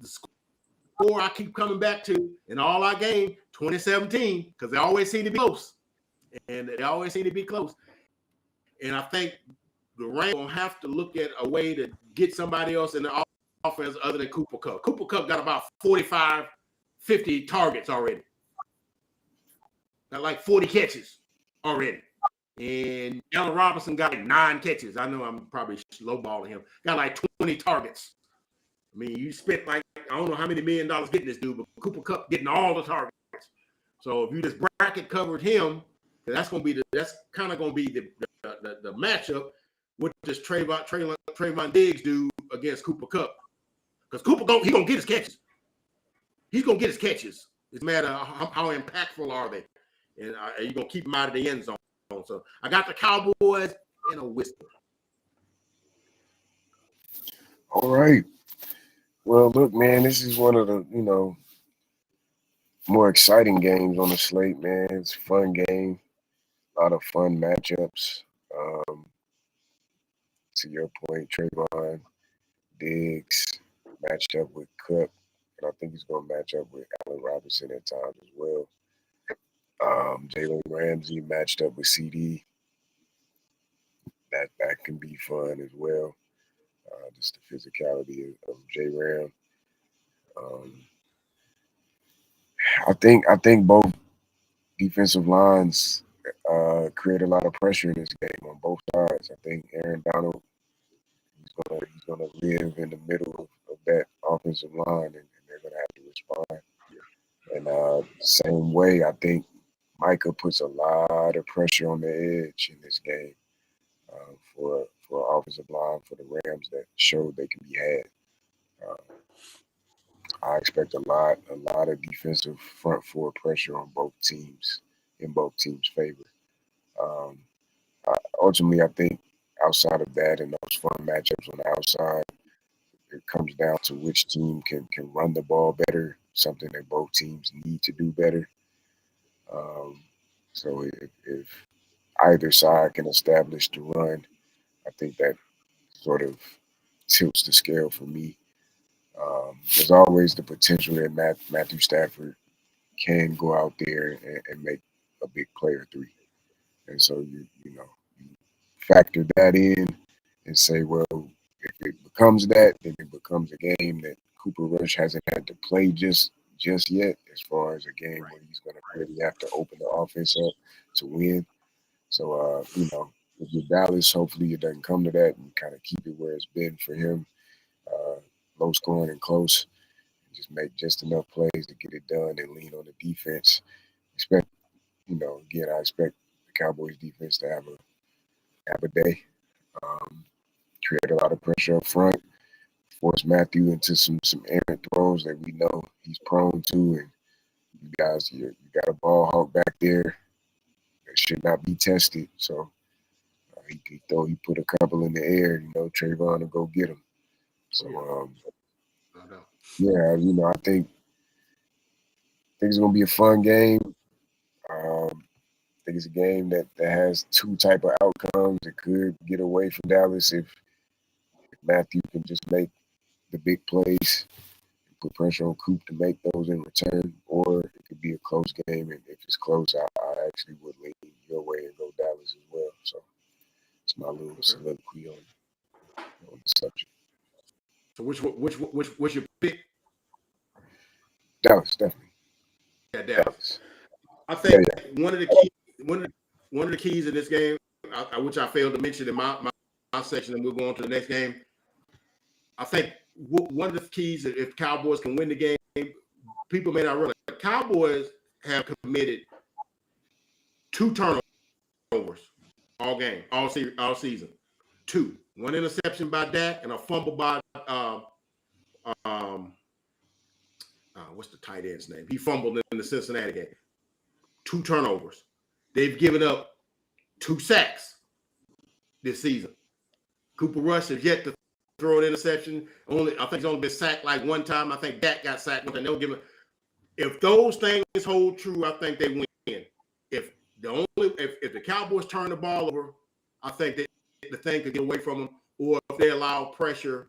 Speaker 2: score I keep coming back to in all our game, 2017, because they always seem to be close. And I think the Rams will have to look at a way to get somebody else in the offense other than Cooper Kupp. Cooper Kupp got about 45, 50 targets already. Got like 40 catches already. And Allen Robinson got like 9 catches. I know I'm probably lowballing him. Got like 20 targets. I mean, you spent like, I don't know how many $1 million getting this dude, but Cooper Kupp getting all the targets. So if you just bracket covered him, that's kind of going to be the matchup. What does Trayvon Diggs do against Cooper Kupp? Because Cooper, he's going to get his catches. He's going to get his catches. It's a matter of how impactful are they. And are you going to keep him out of the end zone? So I got the Cowboys in a whisper.
Speaker 3: All right. Well, look, man, this is one of the, more exciting games on the slate, man. It's a fun game. A lot of fun matchups. To your point, Trayvon Diggs matched up with Kupp, and I think he's going to match up with Allen Robinson at times as well. Jalen Ramsey matched up with CD. That can be fun as well. Just the physicality of J-Ram. I think both defensive lines create a lot of pressure in this game on both sides. I think Aaron Donald he's gonna live in the middle of that offensive line, and they're gonna have to respond. And same way, I think Micah puts a lot of pressure on the edge in this game for offensive line for the Rams that showed they can be had. I expect a lot of defensive front four pressure on both teams in both teams' favor. Ultimately, I think outside of that and those fun matchups on the outside, it comes down to which team can run the ball better, something that both teams need to do better. So if either side can establish the run, I think that sort of tilts the scale for me. There's always the potential that Matthew Stafford can go out there and make a big play or 3. And so you factor that in and say, well, if it becomes that, then it becomes a game that Cooper Rush hasn't had to play just yet, as far as a game where he's going to really have to open the offense up to win. So, if you're Dallas, hopefully it doesn't come to that and kind of keep it where it's been for him, low scoring and close. Just make just enough plays to get it done and lean on the defense. I expect the Cowboys defense to have a day. Create a lot of pressure up front, force Matthew into some errant throws that we know he's prone to, and you guys, you got a ball hawk back there that should not be tested. So he put a couple in the air, Trayvon will go get him. So I think it's gonna be a fun game. I think it's a game that has 2 type of outcomes. It could get away from Dallas if Matthew can just make the big plays, put pressure on Coop to make those in return, or it could be a close game. And if it's close, I actually would lean your way and go Dallas as well. So it's my little soliloquy on the subject.
Speaker 2: So which your pick?
Speaker 3: Dallas, definitely.
Speaker 2: Yeah, Dallas. I think one of the keys in this game, which I failed to mention in my section, and we'll go on to the next game. I think one of the keys, if Cowboys can win the game, people may not realize the Cowboys have committed 2 turnovers all season. 2. One interception by Dak and a fumble by what's the tight end's name? He fumbled in the Cincinnati game. 2 turnovers. They've given up 2 sacks this season. Cooper Rush has yet to throw an interception. I think he's only been sacked like one time. I think Dak got sacked one time. They'll give it. If those things hold true, I think they win. If the Cowboys turn the ball over, I think the thing could get away from them. Or if they allow pressure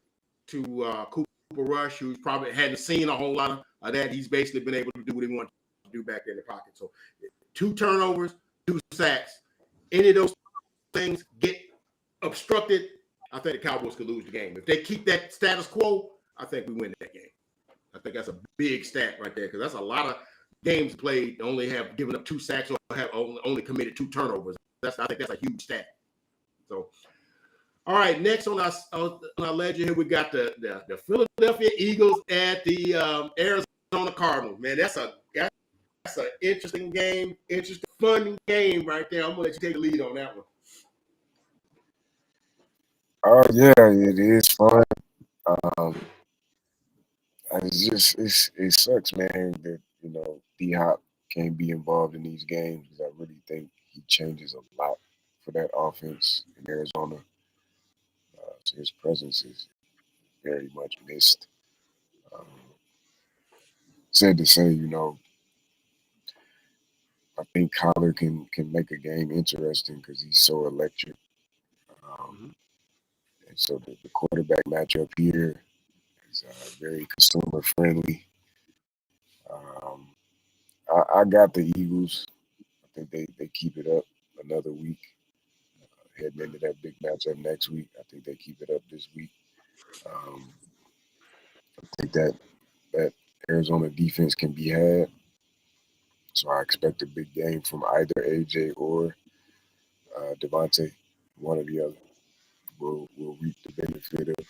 Speaker 2: to Cooper Rush, who's probably hadn't seen a whole lot of that, he's basically been able to do what he wanted to do back there in the pocket. So 2 turnovers, 2 sacks. Any of those things get obstructed, I think the Cowboys could lose the game. If they keep that status quo, I think we win that game. I think that's a big stat right there because that's a lot of games played only have given up 2 sacks or have only committed 2 turnovers. I think that's a huge stat. So, all right, next on our ledger here, we got the Philadelphia Eagles at the Arizona Cardinals. Man, that's an interesting game, fun game right there. I'm gonna let you take the lead on that one.
Speaker 3: Oh yeah, it is fun. It sucks, man, that D-Hop can't be involved in these games because I really think he changes a lot for that offense in Arizona. So his presence is very much missed. Sad to say, I think Kyler can make a game interesting because he's so electric. And so the quarterback matchup here is very consumer friendly. I got the Eagles. I think they keep it up another week. Heading into that big matchup next week, I think they keep it up this week. I think that Arizona defense can be had. So I expect a big game from either AJ or Devontae. One or the other will reap the benefit of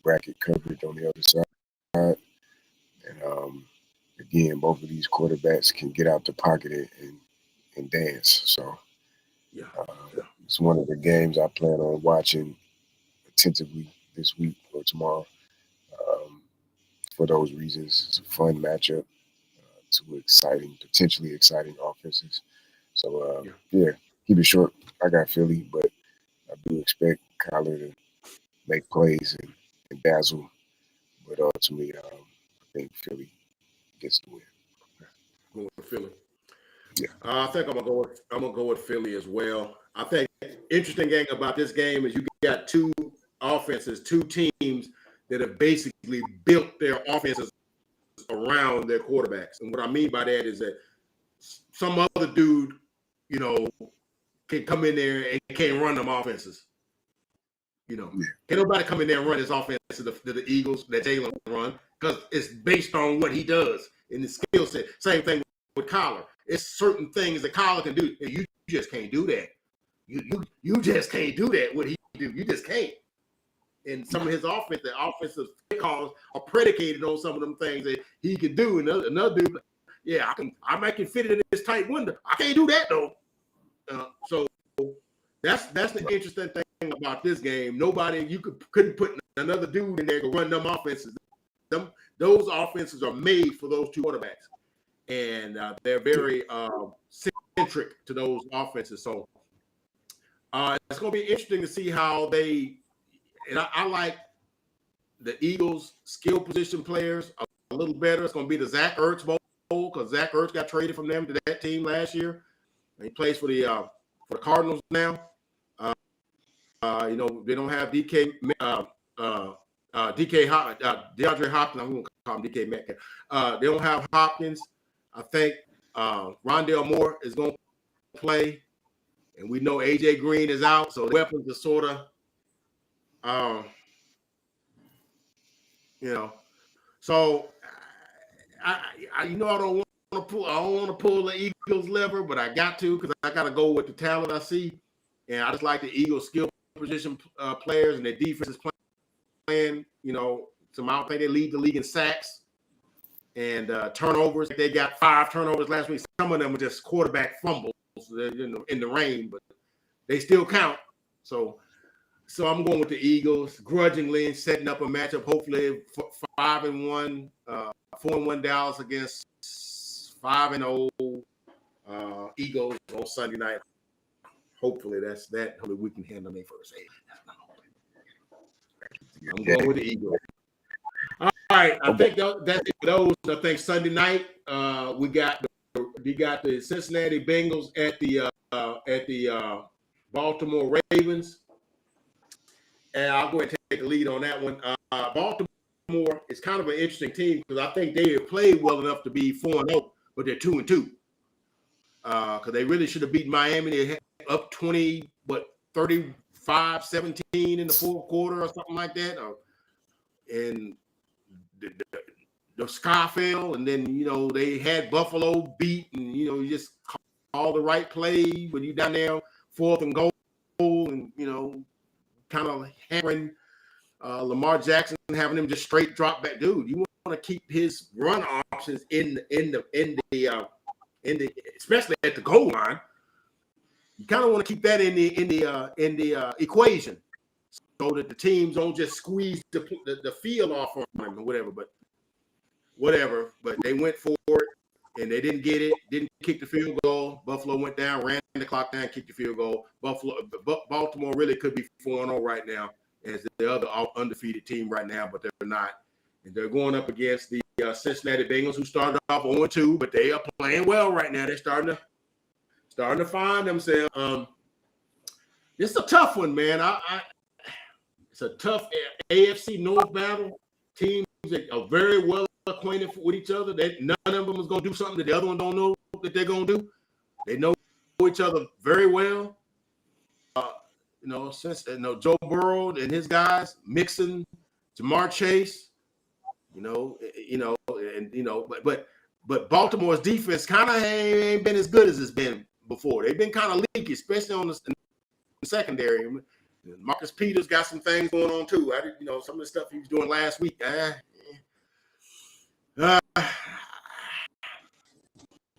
Speaker 3: bracket coverage on the other side. And again, both of these quarterbacks can get out the pocket and dance. So it's one of the games I plan on watching attentively this week or tomorrow. For those reasons, it's a fun matchup. 2 potentially exciting offenses. So keep it short. I got Philly, but I do expect Kyler to make plays and dazzle. But ultimately, I think Philly gets the win.
Speaker 2: Going with Philly.
Speaker 3: Yeah.
Speaker 2: I think I'm gonna go with Philly as well. I think interesting thing about this game is you got 2 offenses, 2 teams that have basically built their offenses around their quarterbacks. And what I mean by that is that some other dude, can come in there and can't run them offenses. Can't nobody come in there and run his offense to the Eagles that Jalen run because it's based on what he does in his skill set. Same thing with Kyler. It's certain things that Kyler can do, and you just can't do that. You just can't do that. What he do, you just can't. And some of his the offensive calls are predicated on some of them things that he can do. And another dude, I can fit it in this tight window. I can't do that though. So that's the interesting thing about this game. You couldn't put another dude in there to run them offenses. Those offenses are made for those 2 quarterbacks, and they're very centric to those offenses. So it's going to be interesting to see how they. And I like the Eagles' skill position players a little better. It's going to be the Zach Ertz Bowl because Zach Ertz got traded from them to that team last year. And he plays for the Cardinals now. They don't have DeAndre Hopkins. I'm going to call him DK Metcalf. They don't have Hopkins. I think Rondale Moore is going to play. And we know AJ Green is out. So the weapons are sort of so I don't want to pull the Eagles lever, but I got to because I got to go with the talent I see, and I just like the Eagles skill position players and their defense is playing. Some I don't think they lead the league in sacks and turnovers. They got 5 turnovers last week. Some of them were just quarterback fumbles, in the rain, but they still count. So. So I'm going with the Eagles, grudgingly setting up a matchup. Hopefully, 5-1, 4-1 Dallas against 5-0 Eagles on Sunday night. Hopefully, that's that. Hopefully, we can handle them first. I'm going with the Eagles. All right, I think that's it for those. I think Sunday night we got the Cincinnati Bengals at the Baltimore Ravens, and I'll go ahead and take the lead on that one. Baltimore is kind of an interesting team because I think they have played well enough to be 4-0, but they're 2-2. Because they really should have beaten Miami. They had up 35-17 in the fourth quarter or something like that. And the sky fell, and then they had Buffalo beat, and you just call the right play when you down there 4th and goal, and kind of hammering Lamar Jackson, having him just straight drop back. Dude, you want to keep his run options in the especially at the goal line. You kind of want to keep that in the equation, so that the teams don't just squeeze the field off on them or whatever. But they went for it and they didn't get it. Didn't kick the field goal. Buffalo went down, ran the clock down, kicked the field goal. Baltimore really could be 4-0 right now as the other undefeated team right now, but they're not. And they're going up against the Cincinnati Bengals, who started off 0-2, but they are playing well right now. They're starting to find themselves. This is a tough one, man. It's a tough AFC North battle. Teams that are very well acquainted with each other. None of them is going to do something that the other one don't know that they're going to do. They know each other very well. Since Joe Burrow and his guys, Mixon, Jamar Chase, but Baltimore's defense kind of ain't been as good as it's been before. They've been kind of leaky, especially on the secondary. Marcus Peters got some things going on too. Some of the stuff he was doing last week. Man,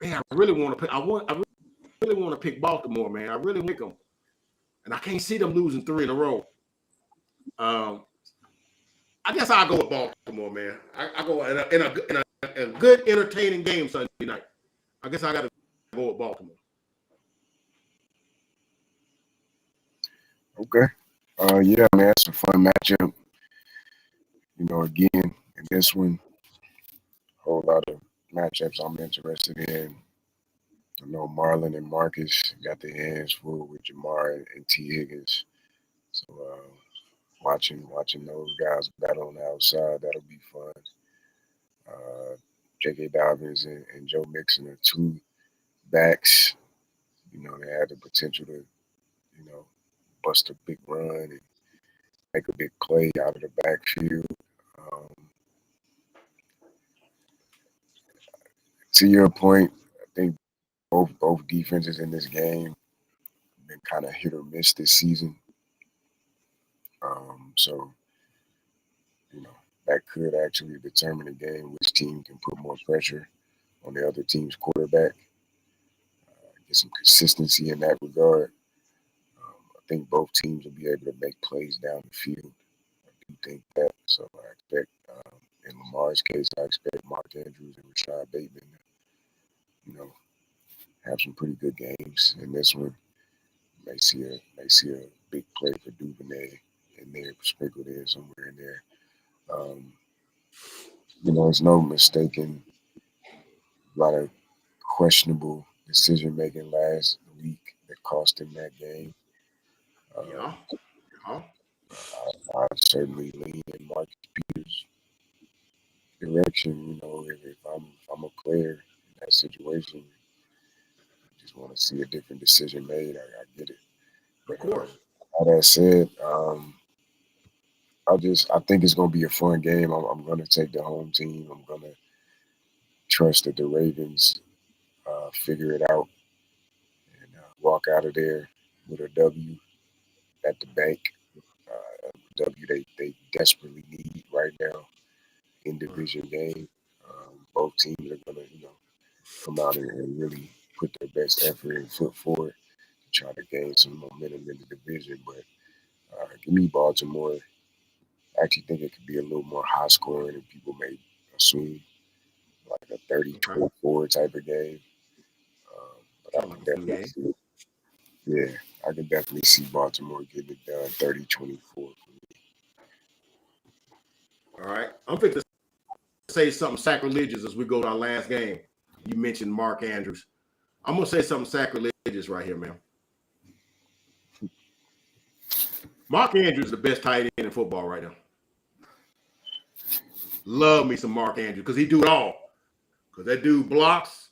Speaker 2: I really want to pick Baltimore, man. I really pick them, and I can't see them losing 3 in a row. I guess I'll go with Baltimore, man. I go in a good, entertaining game Sunday night. I guess I got to go with Baltimore.
Speaker 3: Okay. Yeah, man, it's a fun matchup. Again, in this one, a whole lot of matchups I'm interested in. I know Marlon and Marcus got their hands full with Jamar and T. Higgins. So watching those guys battle on the outside, that'll be fun. J.K. Dobbins and Joe Mixon are 2 backs. They had the potential to, bust a big run and make a big play out of the backfield. To your point, I think both defenses in this game have been kind of hit or miss this season. So, that could actually determine the game, which team can put more pressure on the other team's quarterback. Get some consistency in that regard. I think both teams will be able to make plays down the field. I do think that. So I expect, in Lamar's case, I expect Mark Andrews and Rashad Bateman to, have some pretty good games. In this one, may see a big play for Duvernay in there, sprinkled in somewhere in there. It's no mistaking a lot of questionable decision making last week that cost him that game. I certainly lean in Marcus Peters' direction. If I'm a player in that situation, I just want to see a different decision made. I get it.
Speaker 2: Of course.
Speaker 3: All that said, I think it's going to be a fun game. I'm going to take the home team. I'm going to trust that the Ravens figure it out and walk out of there with a W at the bank. W they desperately need right now in division game. Both teams are going to come out and really put their best effort and foot forward to try to gain some momentum in the division. But Give me Baltimore. I actually think it could be a little more high scoring than people may assume, like a 30-24 type of game. But I
Speaker 2: Sounds
Speaker 3: can
Speaker 2: like a fun
Speaker 3: definitely
Speaker 2: game.
Speaker 3: see, yeah, I can definitely see Baltimore getting it done 30-24 for me.
Speaker 2: All right. I'm fit to say something sacrilegious as we go to our last game. You mentioned Mark Andrews. I'm gonna say something sacrilegious right here, man. Mark Andrews is the best tight end in football right now. Love me some Mark Andrews because he do it all. Because that dude blocks,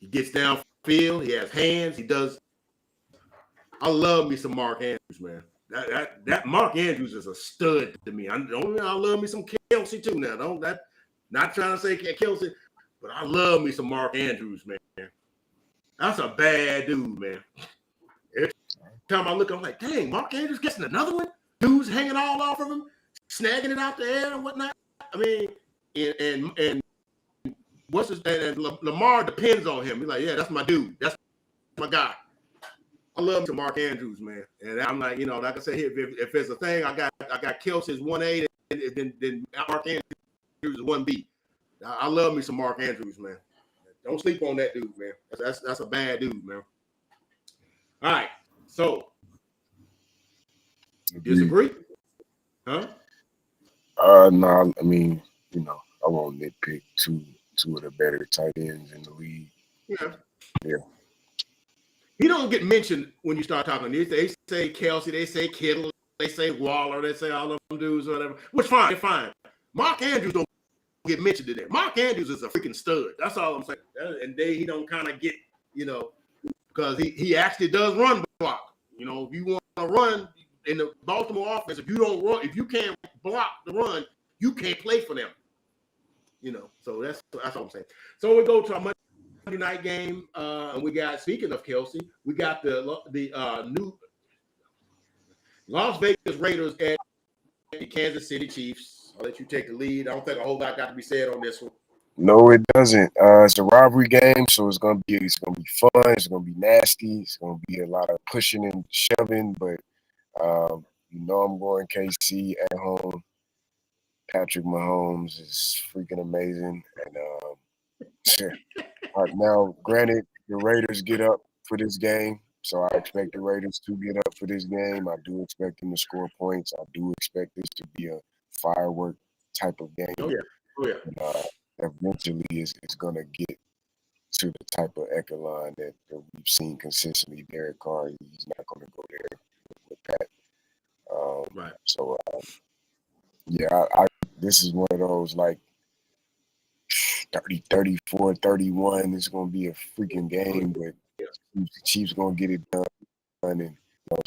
Speaker 2: he gets downfield, he has hands, he does. I love me some Mark Andrews, man. That Mark Andrews is a stud to me. I love me some Kelsey too. Now, not trying to say Kelsey, but I love me some Mark Andrews, man. That's a bad dude, man. Every time I look, I'm like, dang, Mark Andrews getting another one. Dude's hanging all off of him, snagging it out the air and whatnot. I mean, and what's his name? And Lamar depends on him. He's like, yeah, that's my dude. That's my guy. I love to Mark Andrews, man. And I'm like, like I said, if it's a thing, I got Kelsey's 1A, and then Mark Andrews is 1B. I love me some Mark Andrews, man. Don't sleep on that dude, man. That's a bad dude, man. All right. So, disagree? Huh?
Speaker 3: No, I mean, I won't nitpick two of the better tight ends in the league. Yeah.
Speaker 2: He don't get mentioned when you start talking. They say Kelsey, they say Kittle, they say Waller, they say all of them dudes or whatever. Which fine, fine. Mark Andrews don't get mentioned today. Mark Andrews is a freaking stud. That's all I'm saying. And he don't kind of get, because he actually does run block. If you want to run in the Baltimore offense, if you don't run, if you can't block the run, you can't play for them. So that's all I'm saying. So we go to our Monday night game, and we got, speaking of Kelsey, we got the new Las Vegas Raiders at the Kansas City Chiefs. I'll let you take the lead. I don't think a whole lot got to be said on this one.
Speaker 3: No, it doesn't. It's a rivalry game, so it's gonna be fun. It's gonna be nasty. It's gonna be a lot of pushing and shoving. But I'm going KC at home. Patrick Mahomes is freaking amazing, and now, granted, the Raiders get up for this game, so I expect the Raiders to get up for this game. I do expect them to score points. I do expect this to be a firework type of game.
Speaker 2: Oh yeah.
Speaker 3: And, eventually, it's going to get to the type of echelon that we've seen consistently. Derek Carr, he's not going to go there with Pat.
Speaker 2: Right.
Speaker 3: So, this is one of those like 30, 34, 31. It's going to be a freaking game, but the Chiefs going to get it done, and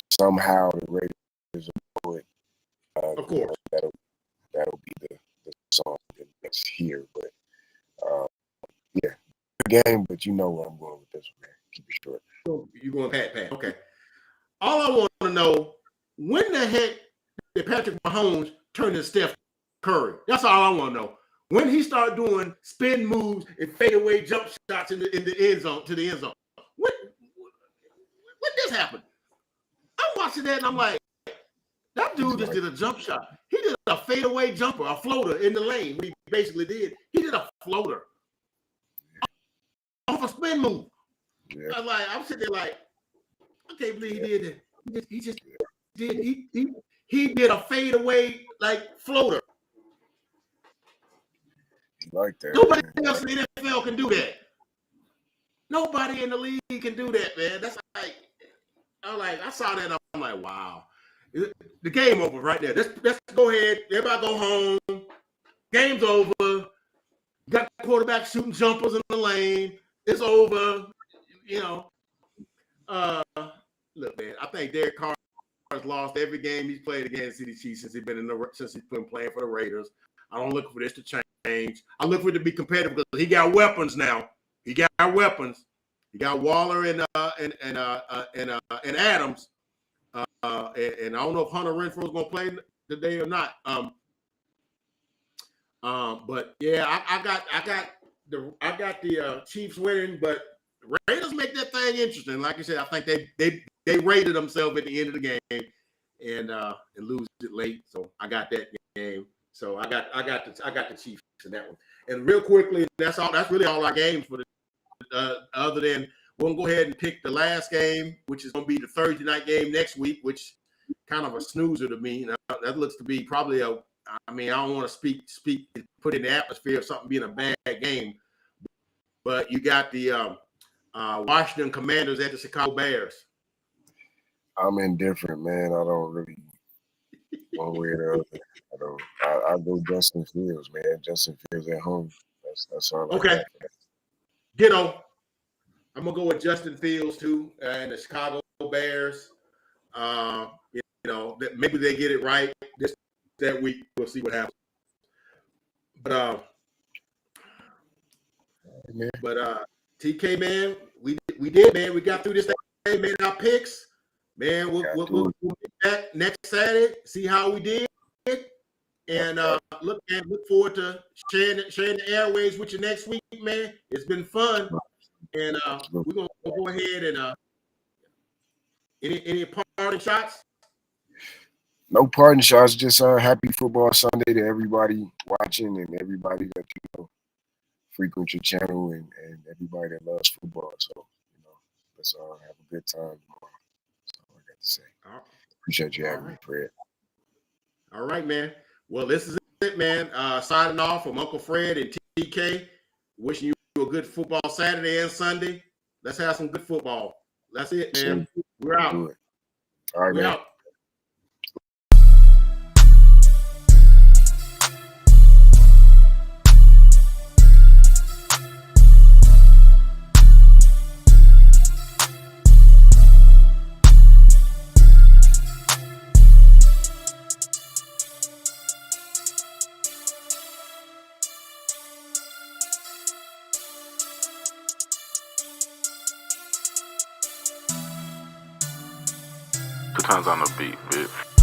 Speaker 3: somehow the Raiders will do it.
Speaker 2: Of course,
Speaker 3: that'll be the song that's here. But good game. But you know where I'm going with this one, man. Keep it short.
Speaker 2: You're going Pat. Okay. All I want to know, when the heck did Patrick Mahomes turn to Steph Curry? That's all I want to know. When he started doing spin moves and fadeaway jump shots in the end zone, to the end zone. When this happened? I'm watching that and I'm like, that dude just did a jump shot. He did a fadeaway jumper, a floater in the lane. What he basically did, he did a floater off a spin move. Yeah. I'm sitting there like, I can't believe he did that. He just did. He did a fadeaway like floater.
Speaker 3: Like that.
Speaker 2: Nobody else in the NFL can do that. Nobody in the league can do that, man. That's I saw that and I'm like, wow. The game over right there. Let's go ahead. Everybody go home. Game's over. You got the quarterback shooting jumpers in the lane. It's over. Look, man, I think Derek Carr has lost every game he's played against City Chiefs since he's been playing for the Raiders. I don't look for this to change. I look for it to be competitive because he got weapons now. He got weapons. He got Waller and Adams. And I don't know if Hunter Renfrow is going to play today or not. But yeah, I got the Chiefs winning, but the Raiders make that thing interesting. Like I said, I think they rated themselves at the end of the game. and lose it late. So I got that game. So I got the Chiefs in that one. And real quickly, that's all. That's really all our games for the other than we'll go ahead and pick the last game, which is going to be the Thursday night game next week, which kind of a snoozer to me. Now, that looks to be probably a. I mean, I don't want to put in the atmosphere of something being a bad game, but you got the Washington Commanders at the Chicago Bears.
Speaker 3: I'm indifferent, man. I don't really one way or the other. I go Justin Fields, man. Justin Fields at home. That's all I
Speaker 2: Okay.
Speaker 3: got for that.
Speaker 2: Ditto. I'm gonna go with Justin Fields too, and the Chicago Bears. You know, that maybe they get it right that week. We'll see what happens. But TK, man, we did, man. We got through this thing, made our picks, man. We'll be back next Saturday, see how we did, and look forward to sharing the airways with you next week, man. It's been fun, and we're gonna go ahead and any parting shots.
Speaker 3: No parting shots, just happy football Sunday to everybody watching and everybody that frequent your channel and everybody that loves football. So, let's all have a good time tomorrow. That's all I got to say. Appreciate you having me, Fred.
Speaker 2: All right, man. Well, this is it, man. Signing off from Uncle Fred and TK. Wishing you a good football Saturday and Sunday. Let's have some good football. That's it, man. We're out.
Speaker 3: All right,
Speaker 2: We're
Speaker 3: man.
Speaker 2: out.
Speaker 1: Two times on the beat, bitch.